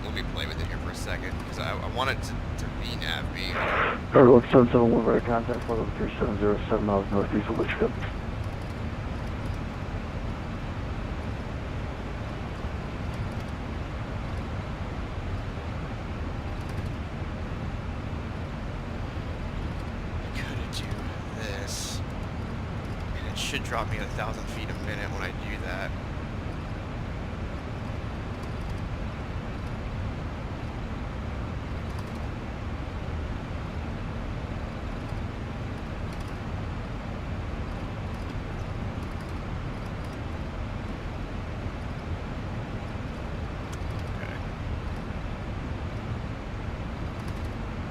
Let me play with it here for a second, because I want it to VNav me. Cargo 771, ready to contact flight level 3707 miles northeast of Litchfield. should drop me 1,000 feet a minute when I do that.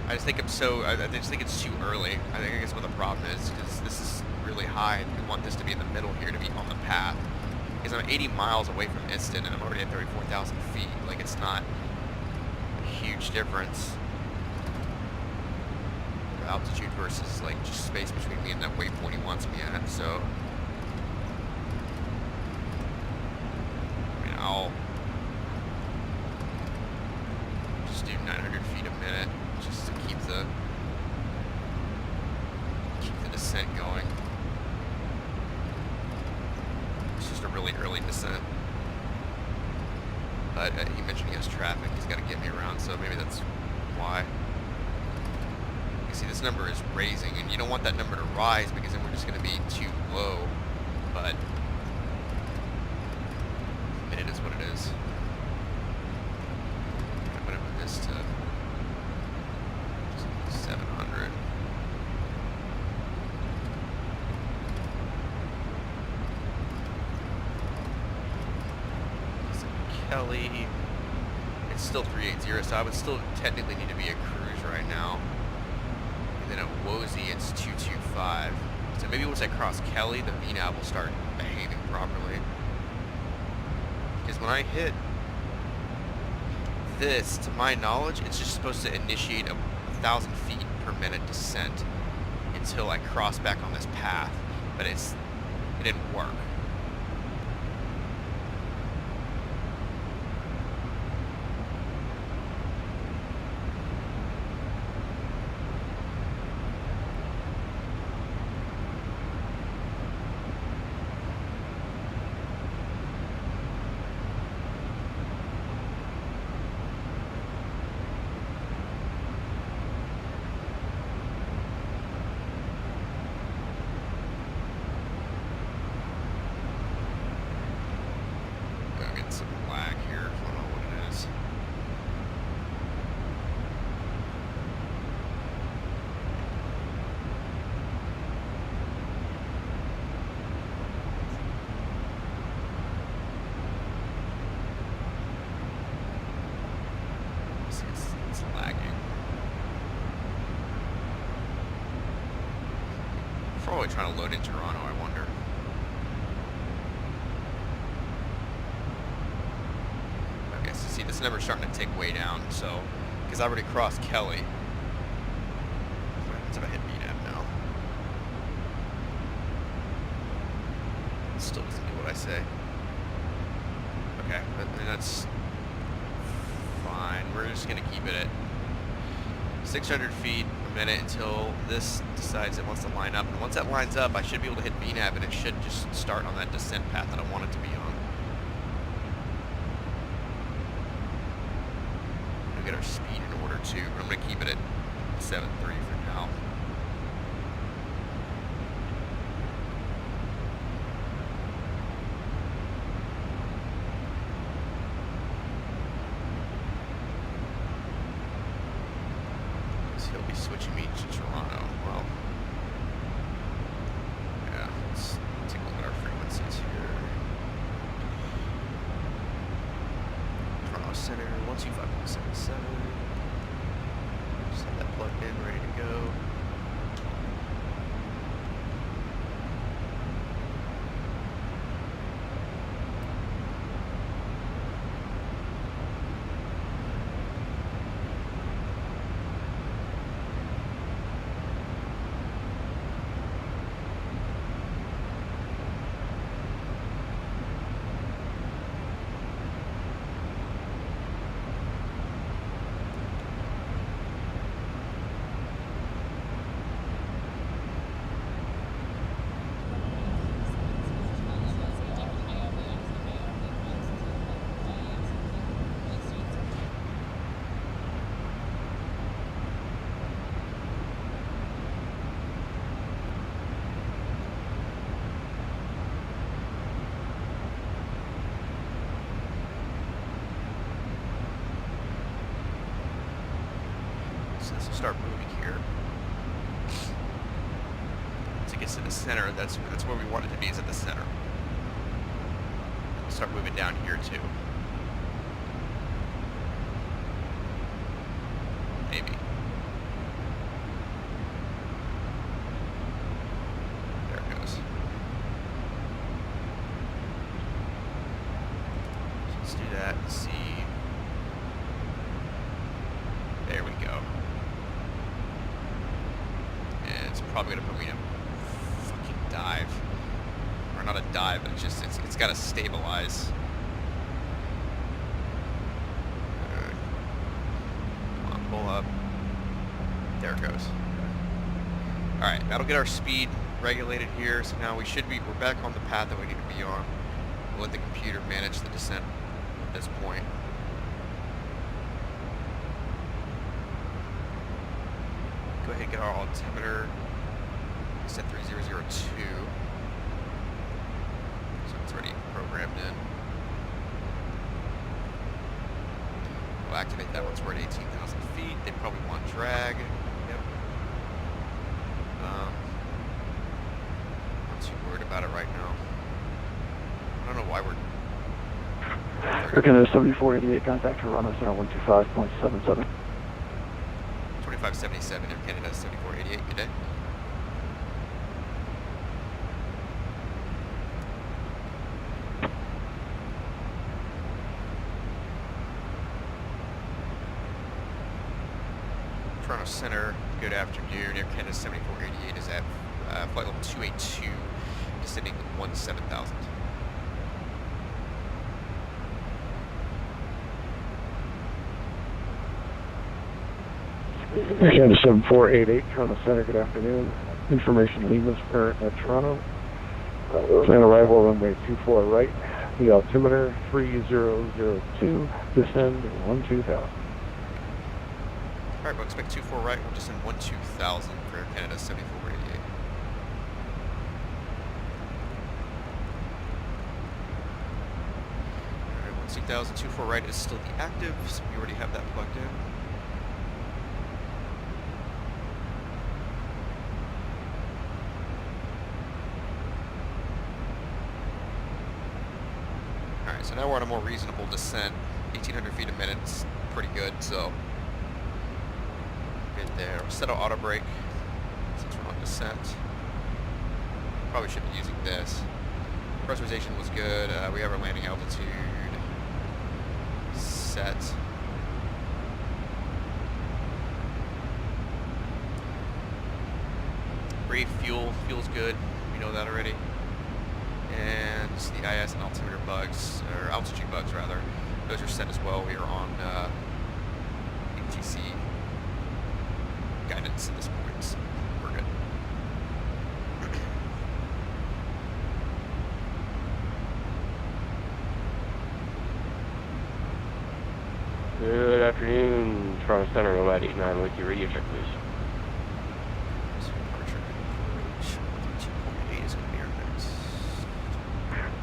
I just think it's too early. I guess what the problem is this is really high, and we want this to be in the middle here to be on the path. Because I'm 80 miles away from Iston, and I'm already at 34,000 feet. Like, it's not a huge difference. Altitude versus, like, just space between me and that waypoint he wants me at, so... I mean, I'll just do 900 feet a minute, just to keep the descent going. It's just a really early descent. But he mentioned he has traffic, he's got to get me around, so maybe that's why. You see, this number is raising, and you don't want that number to rise because then we're just going to be too low. But I mean, it is what it is. I'm going to put this to 700. So Kelly, it's still 380, so I would still technically need to be a cruise right now. And then at Wozy, it's 225. So maybe once I cross Kelly, the VNAV will start behaving properly. Because when I hit this, to my knowledge, it's just supposed to initiate a 1,000 feet per minute descent until I cross back on this path. But it didn't work. Probably trying to load in Toronto, I wonder. Okay, so see, this number's starting to tick way down, so, because I already crossed Kelly. What happens if I hit VNAV now? It still doesn't do what I say. Okay, but that's fine. We're just going to keep it at 600 feet a minute until this decides it wants to line up. And once that lines up, I should be able to hit VNAV, and it should just start on that descent path that I want it to be on. We'll get our speed in order too, but I'm going to keep it at 7.3 for now. He'll be switching me to Toronto. Well, yeah, let's take a look at our frequencies here. Toronto Center, 125.77. Just have that plugged in, ready to go. start moving here. Once it gets to the center, that's where we want it to be, is at the center. We'll start moving down here too. Maybe. There it goes. So let's do that and see. There we go. And it's probably gonna put me in a fucking dive. Or not a dive, but it's gotta stabilize. Come on, pull up. There it goes. Alright, that'll get our speed regulated here, so now we're back on the path that we need to be on. We'll let the computer manage the descent at this point. Go ahead and get our altimeter set 3002. So it's already programmed in. We'll activate that once we're at 18,000 feet. They probably want drag. Yep. Not too worried about it right now. I don't know why we're... Canada 7488, contact for runway center 125.77. 2577 Air Canada 7488, good day. Toronto Center, good afternoon. Air Canada 7488 is at flight level 282, descending 17,000. Canada 7488, Toronto Center, good afternoon. Information Lima's current at Toronto. Plan arrival runway 24 right. The altimeter 3002, descend 12,000. Alright, we'll expect 24 right, we'll descend 12,000 for Air Canada 7488. Alright, 12,000, 24 right is still the active, so we already have that plugged in. So now we're on a more reasonable descent. 1,800 feet a minute is pretty good, so good there. We'll set our auto brake since we're on descent. Probably should be using this. Pressurization was good. We have our landing altitude set. Brief fuel's good. We know that already. And the IS and altimeter bugs, or altitude bugs rather, those are set as well. We are on ATC guidance at this point, so we're good. Good afternoon, Toronto Center, Nomad 89 with your radio check, please.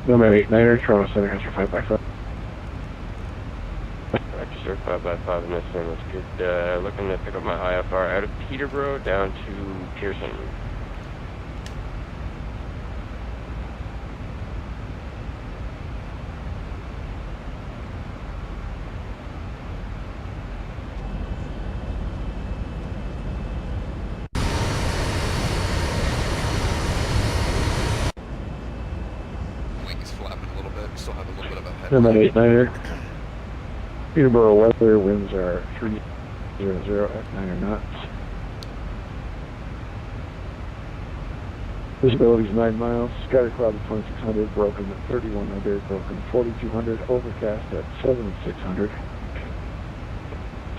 Nomad 89er, Toronto Center has your 5x5. Register 5x5 in this one, that's good. Looking to pick up my IFR out of Peterborough down to Pearson. Nomad 89er, Peterborough weather, winds are 300 at 9 knots. Visibility is 9 miles, scattered cloud at 2600, broken at 3100, broken 4200, overcast at 7600.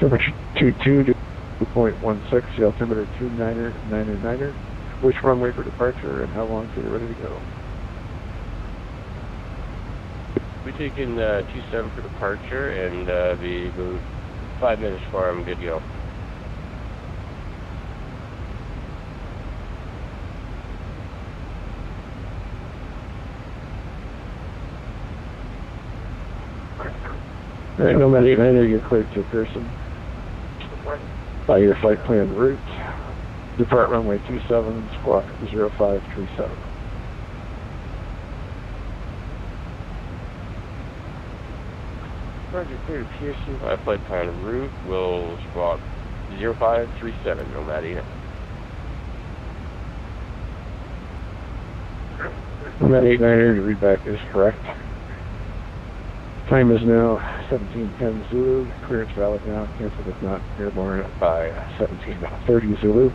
Temperature 22.16, the altimeter 29er. Which runway for departure and how long till you're ready to go? We're taking 27 for departure and be about 5 minutes before I'm good to go. Alright, Nomad 89er, you're cleared to Pearson. by your flight plan route. Depart runway 27, squawk 0537. Roger, clear to PSU by flight plan route. Will squawk 0537, Nomad Unit. Nomad 89er, your readback is correct. Time is now 17:10 Zulu. Clearance valid now. Cancel if not. Airborne by 17:30 Zulu.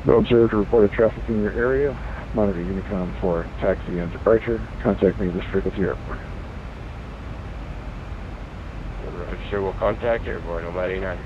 No observed or reported traffic in your area. Monitor Unicom for taxi and departure. Contact me at this frequency airport. Sure, we'll contact Airborne, Nomad 89.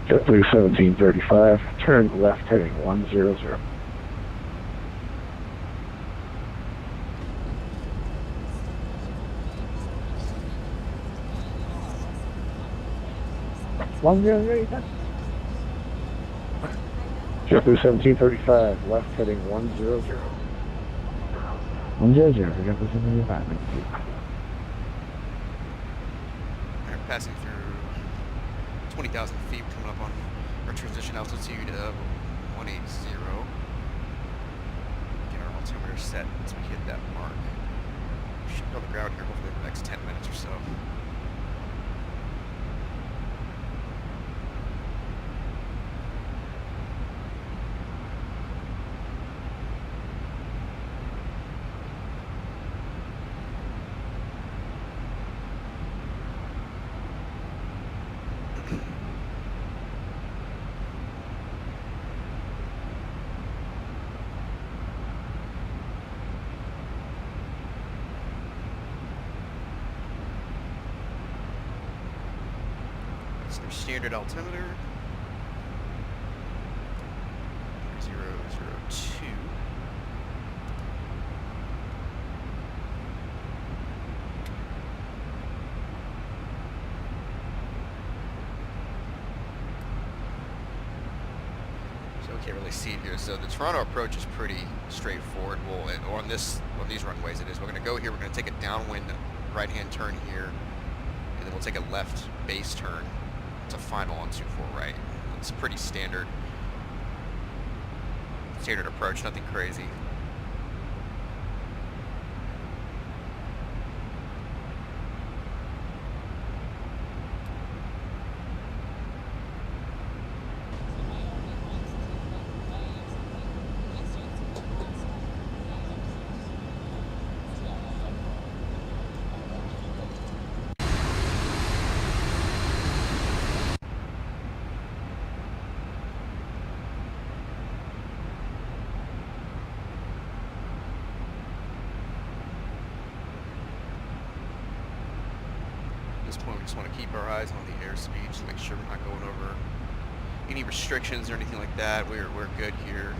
JetBlue 1735, turn left heading 100. JetBlue 1735, left heading 100. 100, JetBlue 1735. Alright, passing through 20,000 feet, coming up on our transition altitude of 180. Get our altimeter set once we hit that mark. We should be on the ground here hopefully in the next 10 minutes or so. Their standard altimeter 002. So we can't really see it here. So the Toronto approach is pretty straightforward. Well, on these runways it is. We're going to go here. We're going to take a downwind right-hand turn here, and then we'll take a left base turn. It's a final on 24 right. It's pretty standard approach, nothing crazy. At this point, we just want to keep our eyes on the airspeed, just make sure we're not going over any restrictions or anything like that. We're good here.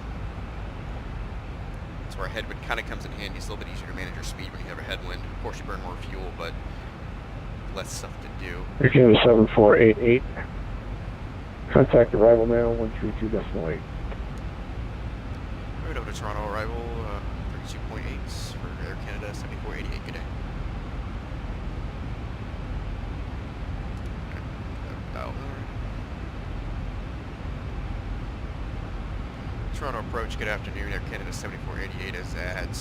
That's where our headwind kind of comes in handy. It's a little bit easier to manage your speed when you have a headwind. Of course, you burn more fuel, but less stuff to do. Air Canada 7488. Contact arrival now 132.8. Right over to Toronto arrival 32.8 for Air Canada 7488. Good day. Toronto approach, good afternoon. Air Canada 7488 is at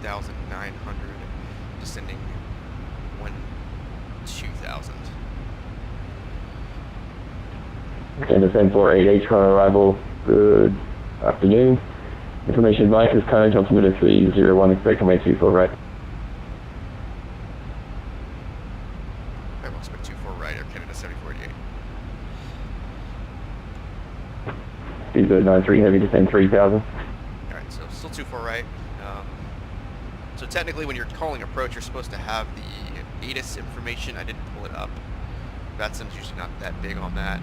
14,900, descending 12,000. Canada 7488, Toronto arrival, good afternoon. Information advice is current altimeter 301, expect runway 24 right. Everyone expect 24 right, Air Canada 7488. Speed 93, heavy descend 3,000. Alright, so still 24 right. So technically when you're calling approach, you're supposed to have the ATIS information. I didn't pull it up. VATSIM's usually not that big on that.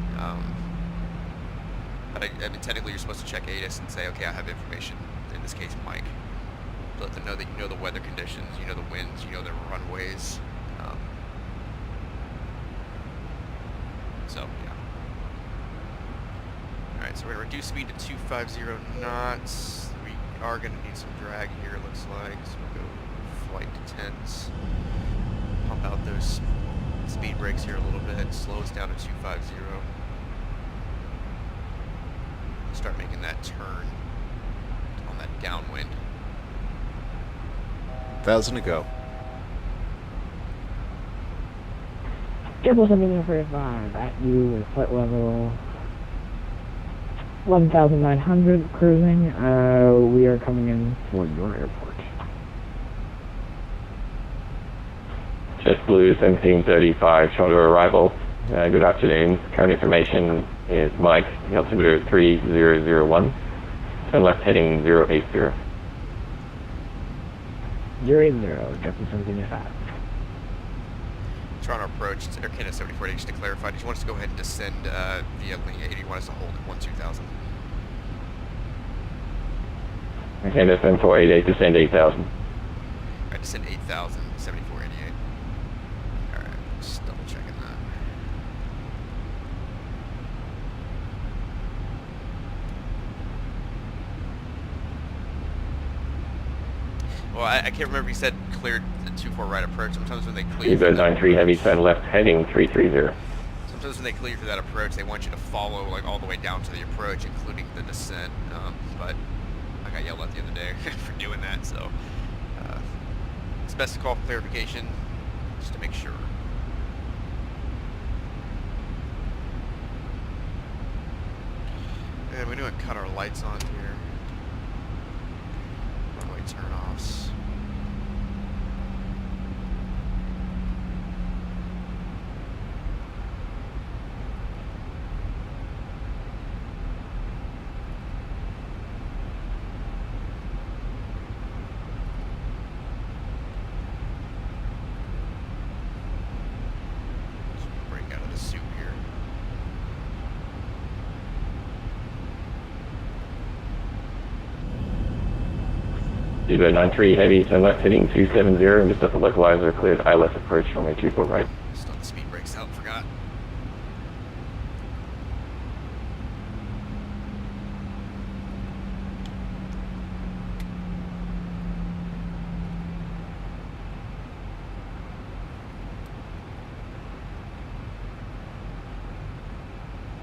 But I mean, technically you're supposed to check ATIS and say, okay, I have information, in this case Mike. Let them know that you know the weather conditions, you know the winds, you know the runways. So, yeah. Alright, so we're going to reduce speed to 250 knots. We are going to need some drag here, it looks like. So we'll go flight to 10s. Pump out those speed brakes here a little bit. Slow us down to 250. Start making that turn on that downwind. 1,000 to go. Triple 745 at you with flight level 11,900 cruising. We are coming in for your airport. JetBlue 1735, Charter arrival. Good afternoon. Current information is Mike, altimeter 3001. Turn left heading 080. 080, Triple 745. Toronto approach, it's Air Canada 74, just to clarify, did you want us to go ahead and descend via linear 80? You want us to hold at 12,000? Okay, descend 488, descend 8,000. Alright, descend 8,000, 7488. Alright, just double checking that. Well, I can't remember if you said cleared the 24 right approach. Sometimes when they clear... Seabird 93 heavy, turn left heading 330. Sometimes when they clear through that approach, they want you to follow like all the way down to the approach, including the descent. But I got yelled at the other day for doing that, so it's best to call for clarification just to make sure. And we're going to cut our lights on here. Runway turn-offs. Seabird 93 heavy, turn left heading 270, and just at the localizer, cleared ILS approach from a 24 right. Still the speed brakes out, forgot.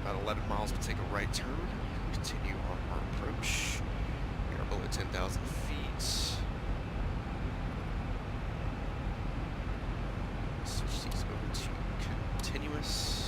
About 11 miles, we'll take a right turn, continue on our approach. We are below 10,000 feet. Switch these over to continuous.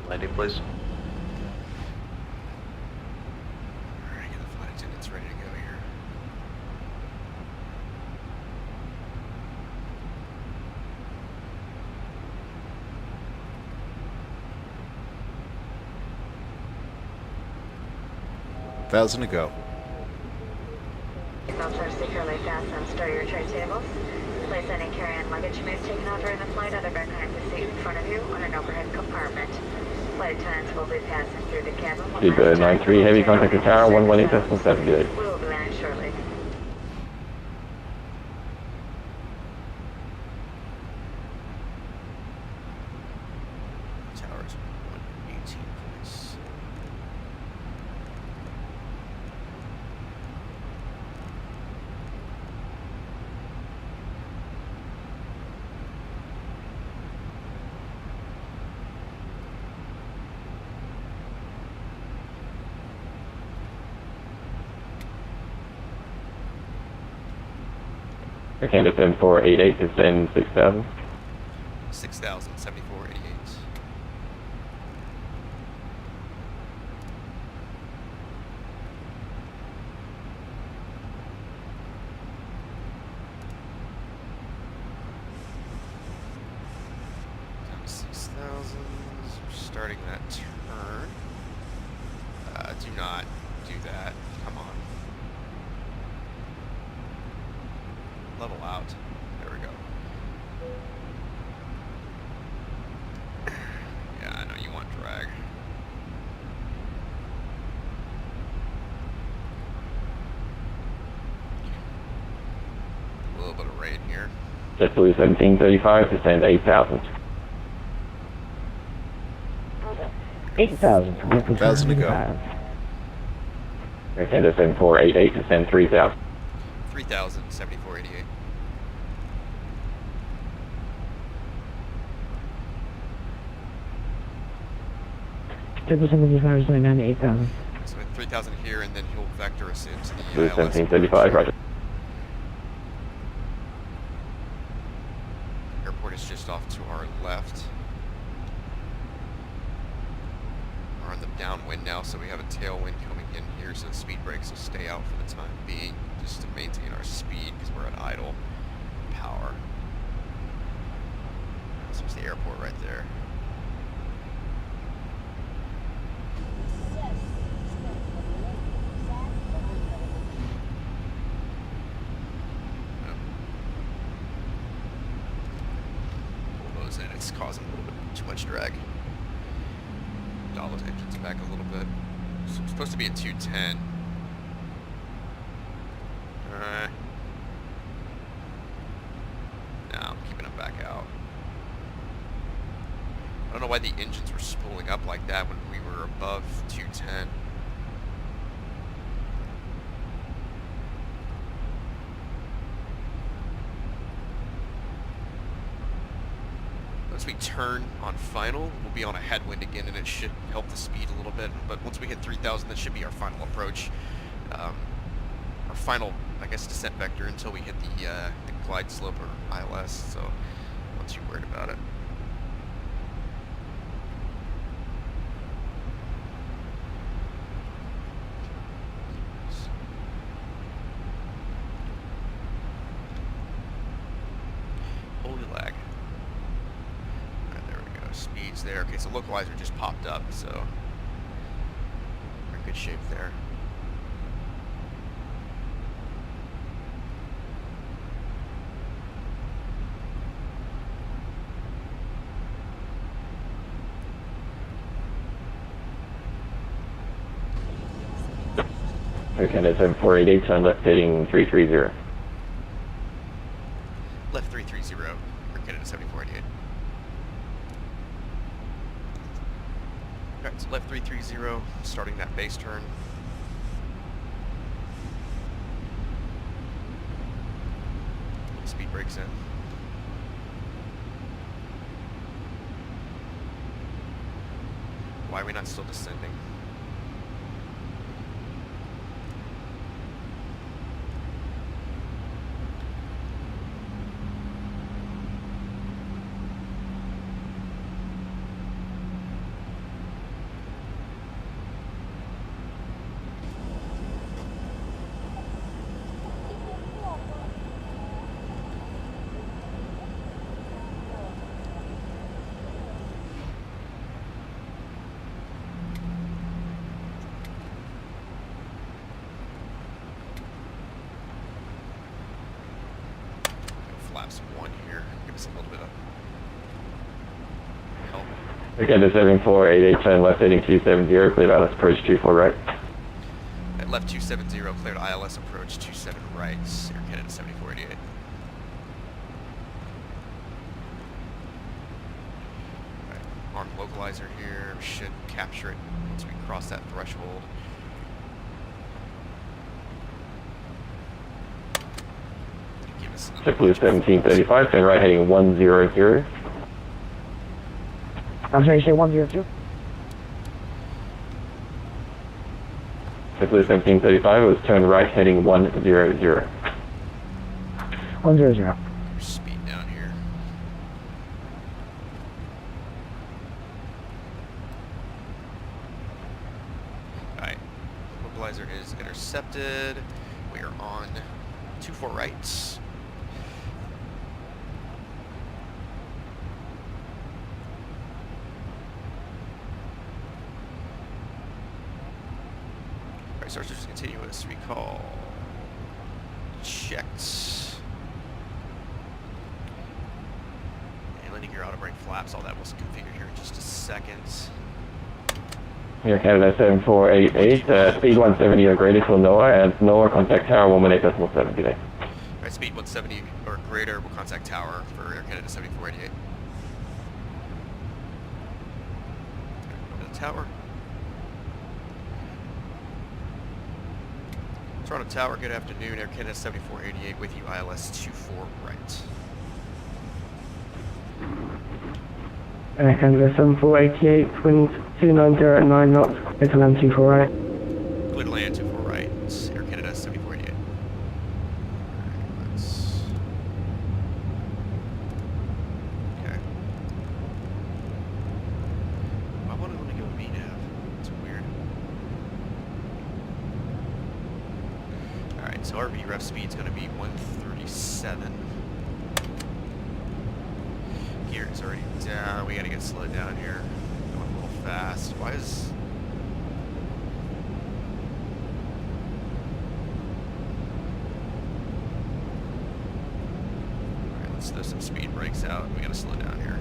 Landing, please. Alright, get the flight attendants ready to go here. $1,000 to go. Seatbelts are securely fastened. Stow your tray tables. Place any carry-on luggage you may have taken out during the flight either behind the seat in front of you or an overhead compartment. Flight attendants will be passing through the cabin. Seabird 93 heavy, contact the tower 118.78. We will be landing shortly. Towers 118 points. Okay, descend 488, descend 6,000. 6,000, 7488. Starting that turn. Do not do that. Come on. Level out. There we go. Yeah, I know you want drag. A little bit of rain here. JetBlue 1735, descend 8,000. 8,000. 1,000 to go. Descend 7488, descend 3,000. 3,000, 7488. JetBlue 75 is going down to 8,000. So 3,000 here, and then he'll vector us into the Blue ILS. 1735, roger. Airport is just off to our left. We're on the downwind now, so we have a tailwind coming in here, so the speed brakes will stay out for the time being, just to maintain our speed, because we're at idle power. So there's the airport right there. Pull those in, it's causing a little bit too much drag. Dial those engines back a little bit. So it's supposed to be at 210. No, I'm keeping them back out. I don't know why the engines were spooling up like that when we were above 210. Once we turn on final, we'll be on a headwind again, and it should help the speed a little bit. But once we hit 3,000, that should be our final approach. Our final, I guess, descent vector until we hit the glide slope or ILS. So, not too worried about it. Holy lag. Speeds there. Okay, so localizer just popped up, so we're in good shape there. Okay, that's 7488, turn left heading 330. Left 330, we're getting to 7488. Alright, so left 330, starting that base turn. Speed brakes in. Why are we not still descending? Flaps 1 here, give us a little bit of help. Okay, that's 7488, turn left heading 270, clear ILS approach 24 right. At left 270, cleared ILS approach 27 right, Air Canada 7488. Alright, armed localizer here, should capture it once we cross that threshold. JetBlue 1735, turn right heading 100. I'm sorry, you say 102? JetBlue 1735 was turn right heading 100. 100. Speed down here. Alright, localizer is intercepted. We are on 24 right. Stars just continuous. Recall. Checked. And landing gear auto brake flaps. All that was configured here in just a second. Here, Canada 7488, speed 170 or greater to lower, and lower contact tower 118.7 today. Alright, speed 170 or greater will contact tower for Air Canada 7488. Over to the tower. Toronto Tower, good afternoon. Air Canada 7488 with you, ILS 24 right. Air Canada 7488, wind 290 at 9 knots, it's land 24 right. Clear to land 24 right. Air Canada 7488. Alright, let's... Okay. Why wouldn't I want to go VNAV? It's weird. Alright, so our VREF speed's going to be 137. Gear's already down. We gotta get slowed down here. Going a little fast. Why is... Alright, let's throw some speed brakes out. We gotta slow down here.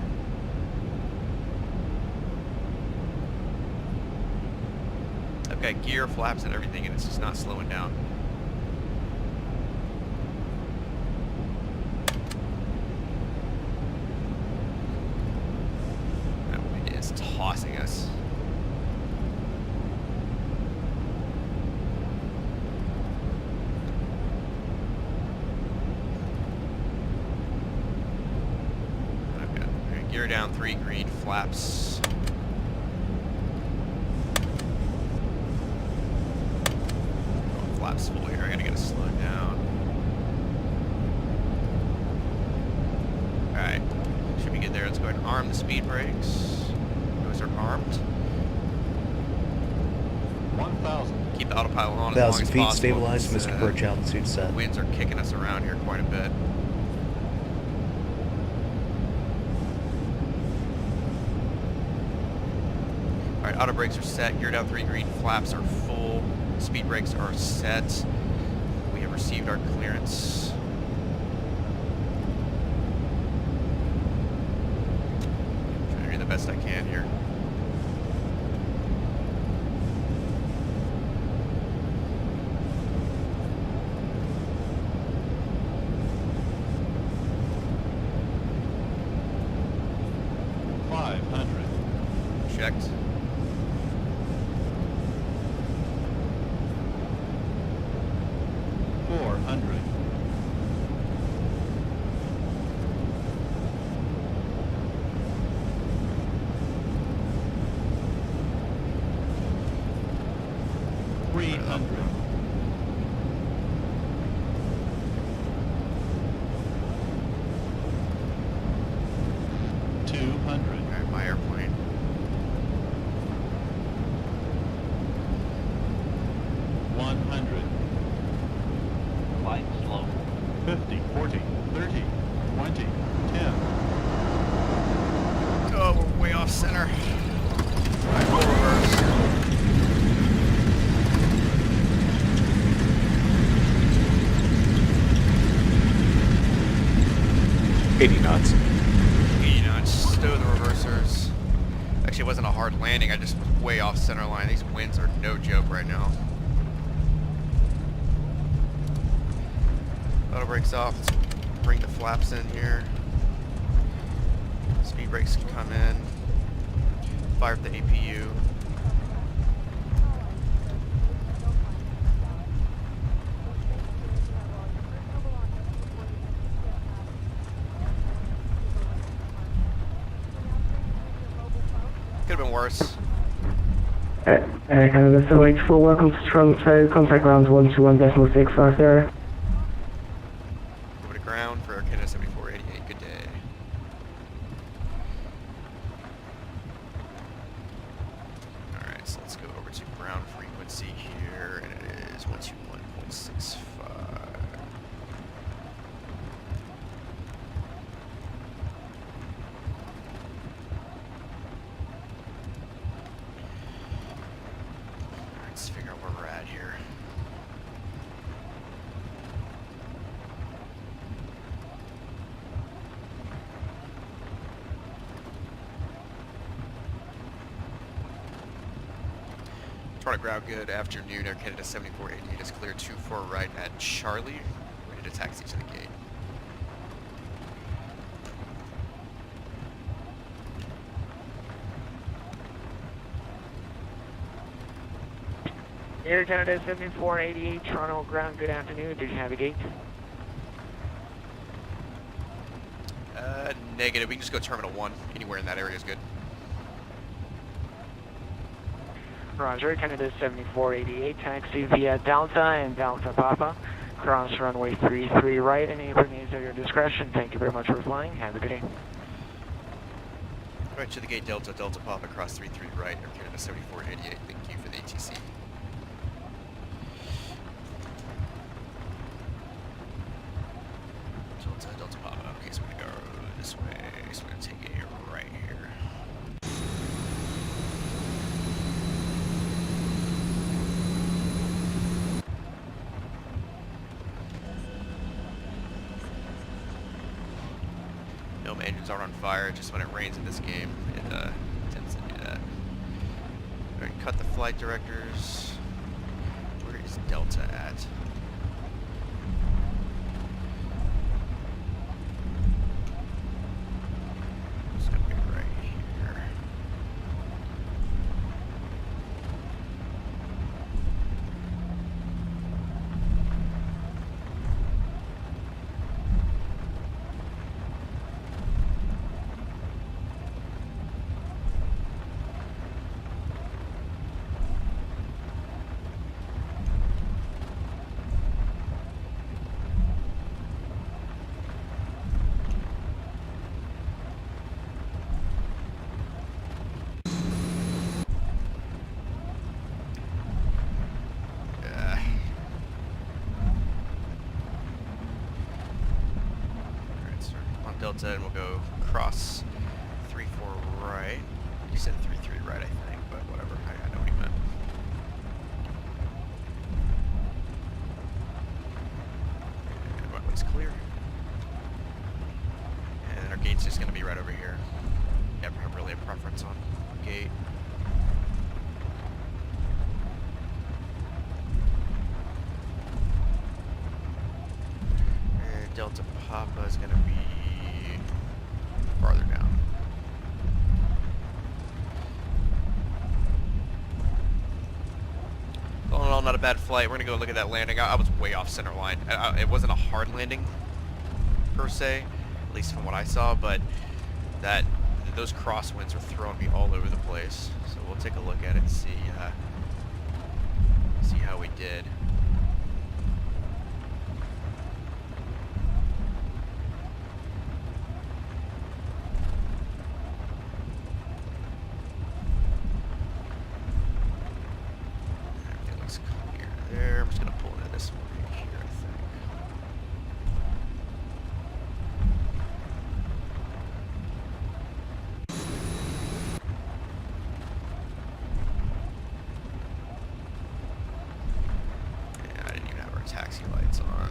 I've got gear, flaps, and everything, and it's just not slowing down. Tossing us. Okay. Gear down 3 green, flaps. Oh, flaps full here. I gotta get it slowed down. Alright. Should we get there? Let's go ahead and arm the speed brakes. Are armed. 1,000. Keep the autopilot on as long as 1,000 feet, possible. stabilized, Mr. Perch, altitude set. Winds are kicking us around here quite a bit. Alright, auto brakes are set. Gear down 3 green, flaps are full. Speed brakes are set. We have received our clearance. I'm trying to do the best I can here. Checked. Alright, my airplane. Flight slow. 50, 40, 30, 20, 10. Oh, we're way off center. Alright, full reverse. knots. 80 knots. Stow the reversers. Actually, it wasn't a hard landing. I just was way off center line. These winds are no joke right now. Auto brakes off. Let's bring the flaps in here. Speed brakes can come in. Fire up the APU. Could have been worse. Canada 784, welcome to Toronto, contact grounds 121.6 there. Over to ground for Air Canada 7488, good day. Alright, so let's go over to ground frequency here, and it is 121.65. Let's figure out where we're at here. Toronto ground, good afternoon. Air Canada 7488 is clear 24 right at Charlie. Ready to taxi to the gate. Air Canada 7488, Toronto ground, good afternoon. Did you have a gate? Negative. We can just go Terminal 1. Anywhere in that area is good. Roger, Air Canada 7488, taxi via Delta and Delta Papa. Cross runway 33 right, and apron is at your discretion. Thank you very much for flying. Have a good day. Right to the gate, Delta, Delta Papa, cross 33 right, Air Canada 7488. Thank you for the ATC. Delta, Delta Papa. Okay, so we're gonna go this way. So we're gonna take a right here. No, my engines aren't on fire. Just when it rains in this game, it tends to do that. Alright, cut the flight directors. Where is Delta at? It's gonna be right here. Delta, and we'll go cross 3-4 right. You said 3-3 right, I think, but whatever. I know what he meant. And runway's clear. And our gate's just going to be right over here. Never have really a preference on gate. And Delta Papa is going to be farther down. All in all, not a bad flight. We're gonna go look at that landing. I was way off center line. It wasn't a hard landing per se, at least from what I saw, but those crosswinds were throwing me all over the place. So we'll take a look at it and see how we did. There, I'm just gonna pull into this one right here, I think. And I didn't even have our taxi lights on.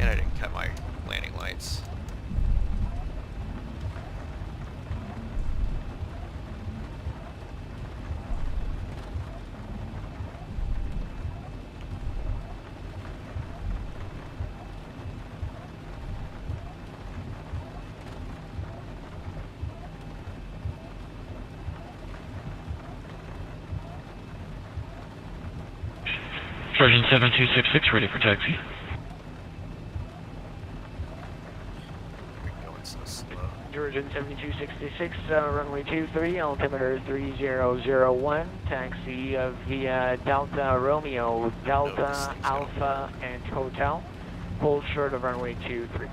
And I didn't cut my landing lights. Sergeant 7266, ready for taxi. We're going so slow. Georgian 7266, runway 23, altimeter 3001, taxi via Delta Romeo, Delta Alpha and Hotel, hold short of runway 23.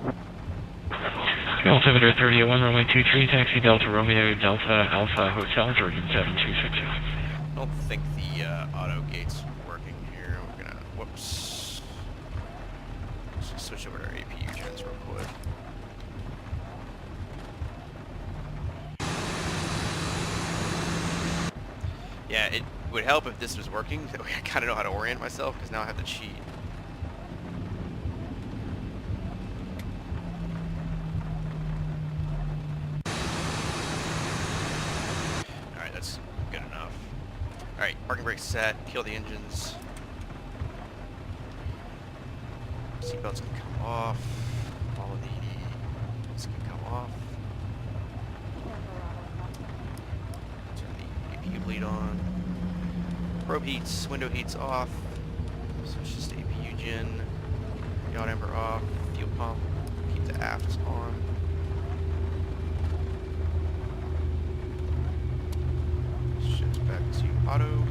Altimeter 3001, runway 23, taxi Delta Romeo, Delta Alpha Hotel, Georgian 7266. I don't think the auto gate's working here. We're gonna, whoops. Let's just switch over to our APU trends real quick. Yeah, it would help if this was working. I kind of know how to orient myself because now I have the cheat. Alright, that's good enough. Alright, parking brake set, kill the engines. Seatbelts can come off. All of these can come off. Turn the APU bleed on. Probe heats, window heats off. So it's just APU gen. Yacht amber off. Fuel pump. Keep the aft on. Shifts back to auto.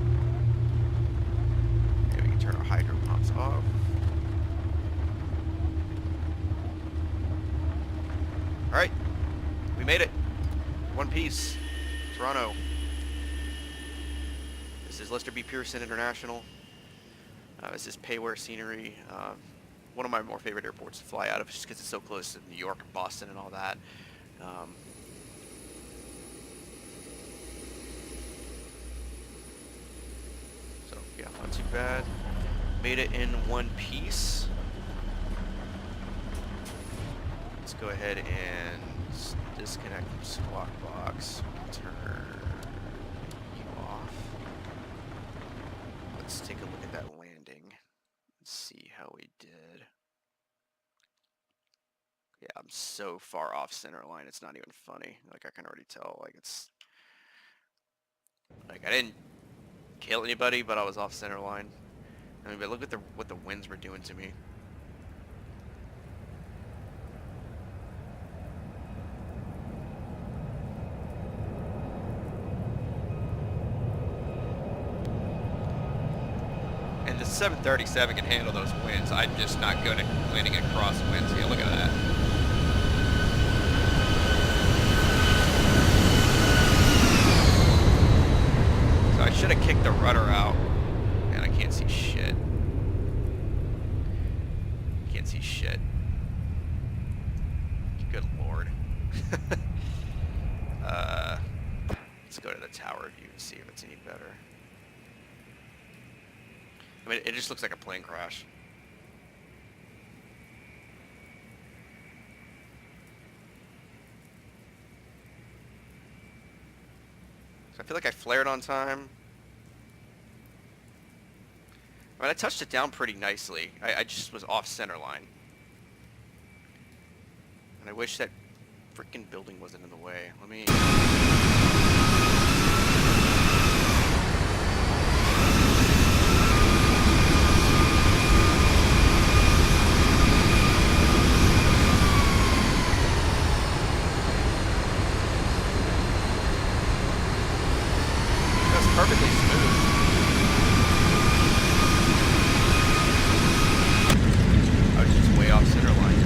And we can turn our hydro pumps off. Alright, we made it. One piece. Toronto. This is Lester B. Pearson International. This is Payware Scenery. One of my more favorite airports to fly out of just because it's so close to New York and Boston and all that. So, yeah, not too bad. Made it in one piece. Let's go ahead and disconnect from squawk box. Turn you off. Let's take a look at that landing and see how we did. Yeah, I'm so far off center line, it's not even funny. Like, I can already tell, like, it's... Like, I didn't kill anybody, but I was off center line. I mean, but look at what the winds were doing to me. And the 737 can handle those winds. I'm just not good at landing at crosswinds. Yeah, look at that. So I should have kicked the rudder out. Man, I can't see shit. Can't see shit. Good lord. Let's go to the tower view and see if it's any better. I mean, it just looks like a plane crash. So I feel like I flared on time. I mean, I touched it down pretty nicely. I just was off center line. And I wish that freaking building wasn't in the way. Let me... perfectly smooth. I was just way off center line.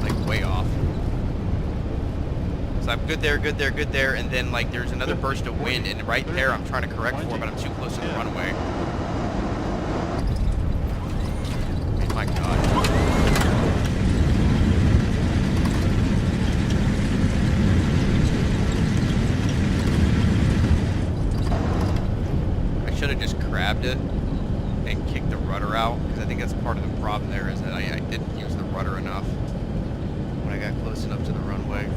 Like, way off. So I'm good there, good there, good there, and then, like, there's another burst of wind, and right there I'm trying to correct for, but I'm too close to the runway. I mean, my God. Should have just grabbed it and kicked the rudder out, because I think that's part of the problem there, is that I didn't use the rudder enough when I got close enough to the runway.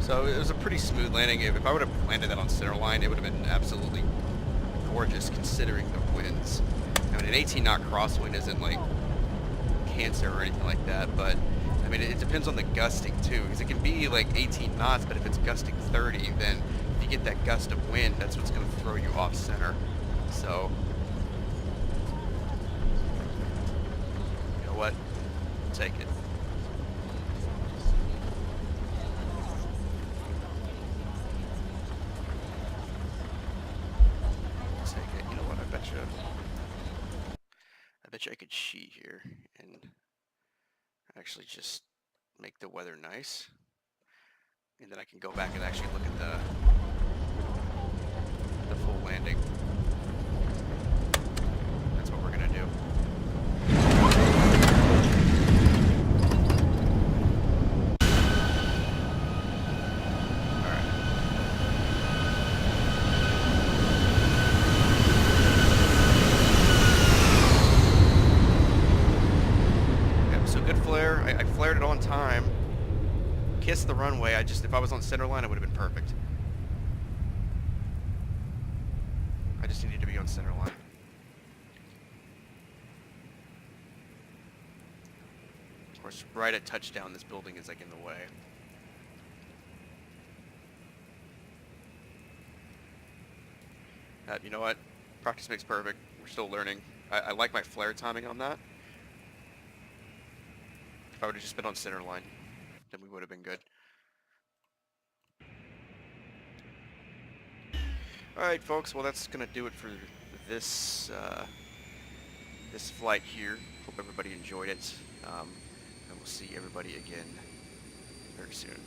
So it was a pretty smooth landing. If I would have landed that on center line, it would have been absolutely gorgeous considering the winds. I mean, an 18 knot crosswind isn't like cancer or anything like that, but I mean, it depends on the gusting too, because it can be like 18 knots, but if it's gusting 30, then if you get that gust of wind, that's what's going to throw you off center. So, you know what? Take it. bet you I could cheat here and actually just make the weather nice. And then I can go back and actually look at the full landing. That's what we're gonna do. I flared it on time, kissed the runway. If I was on center line, it would have been perfect. I just needed to be on center line. Of course, right at touchdown, this building is like in the way. You know what? Practice makes perfect. We're still learning. I like my flare timing on that. If I would have just been on center line, then we would have been good. Alright folks, well that's going to do it for this this flight here. Hope everybody enjoyed it. And we'll see everybody again very soon.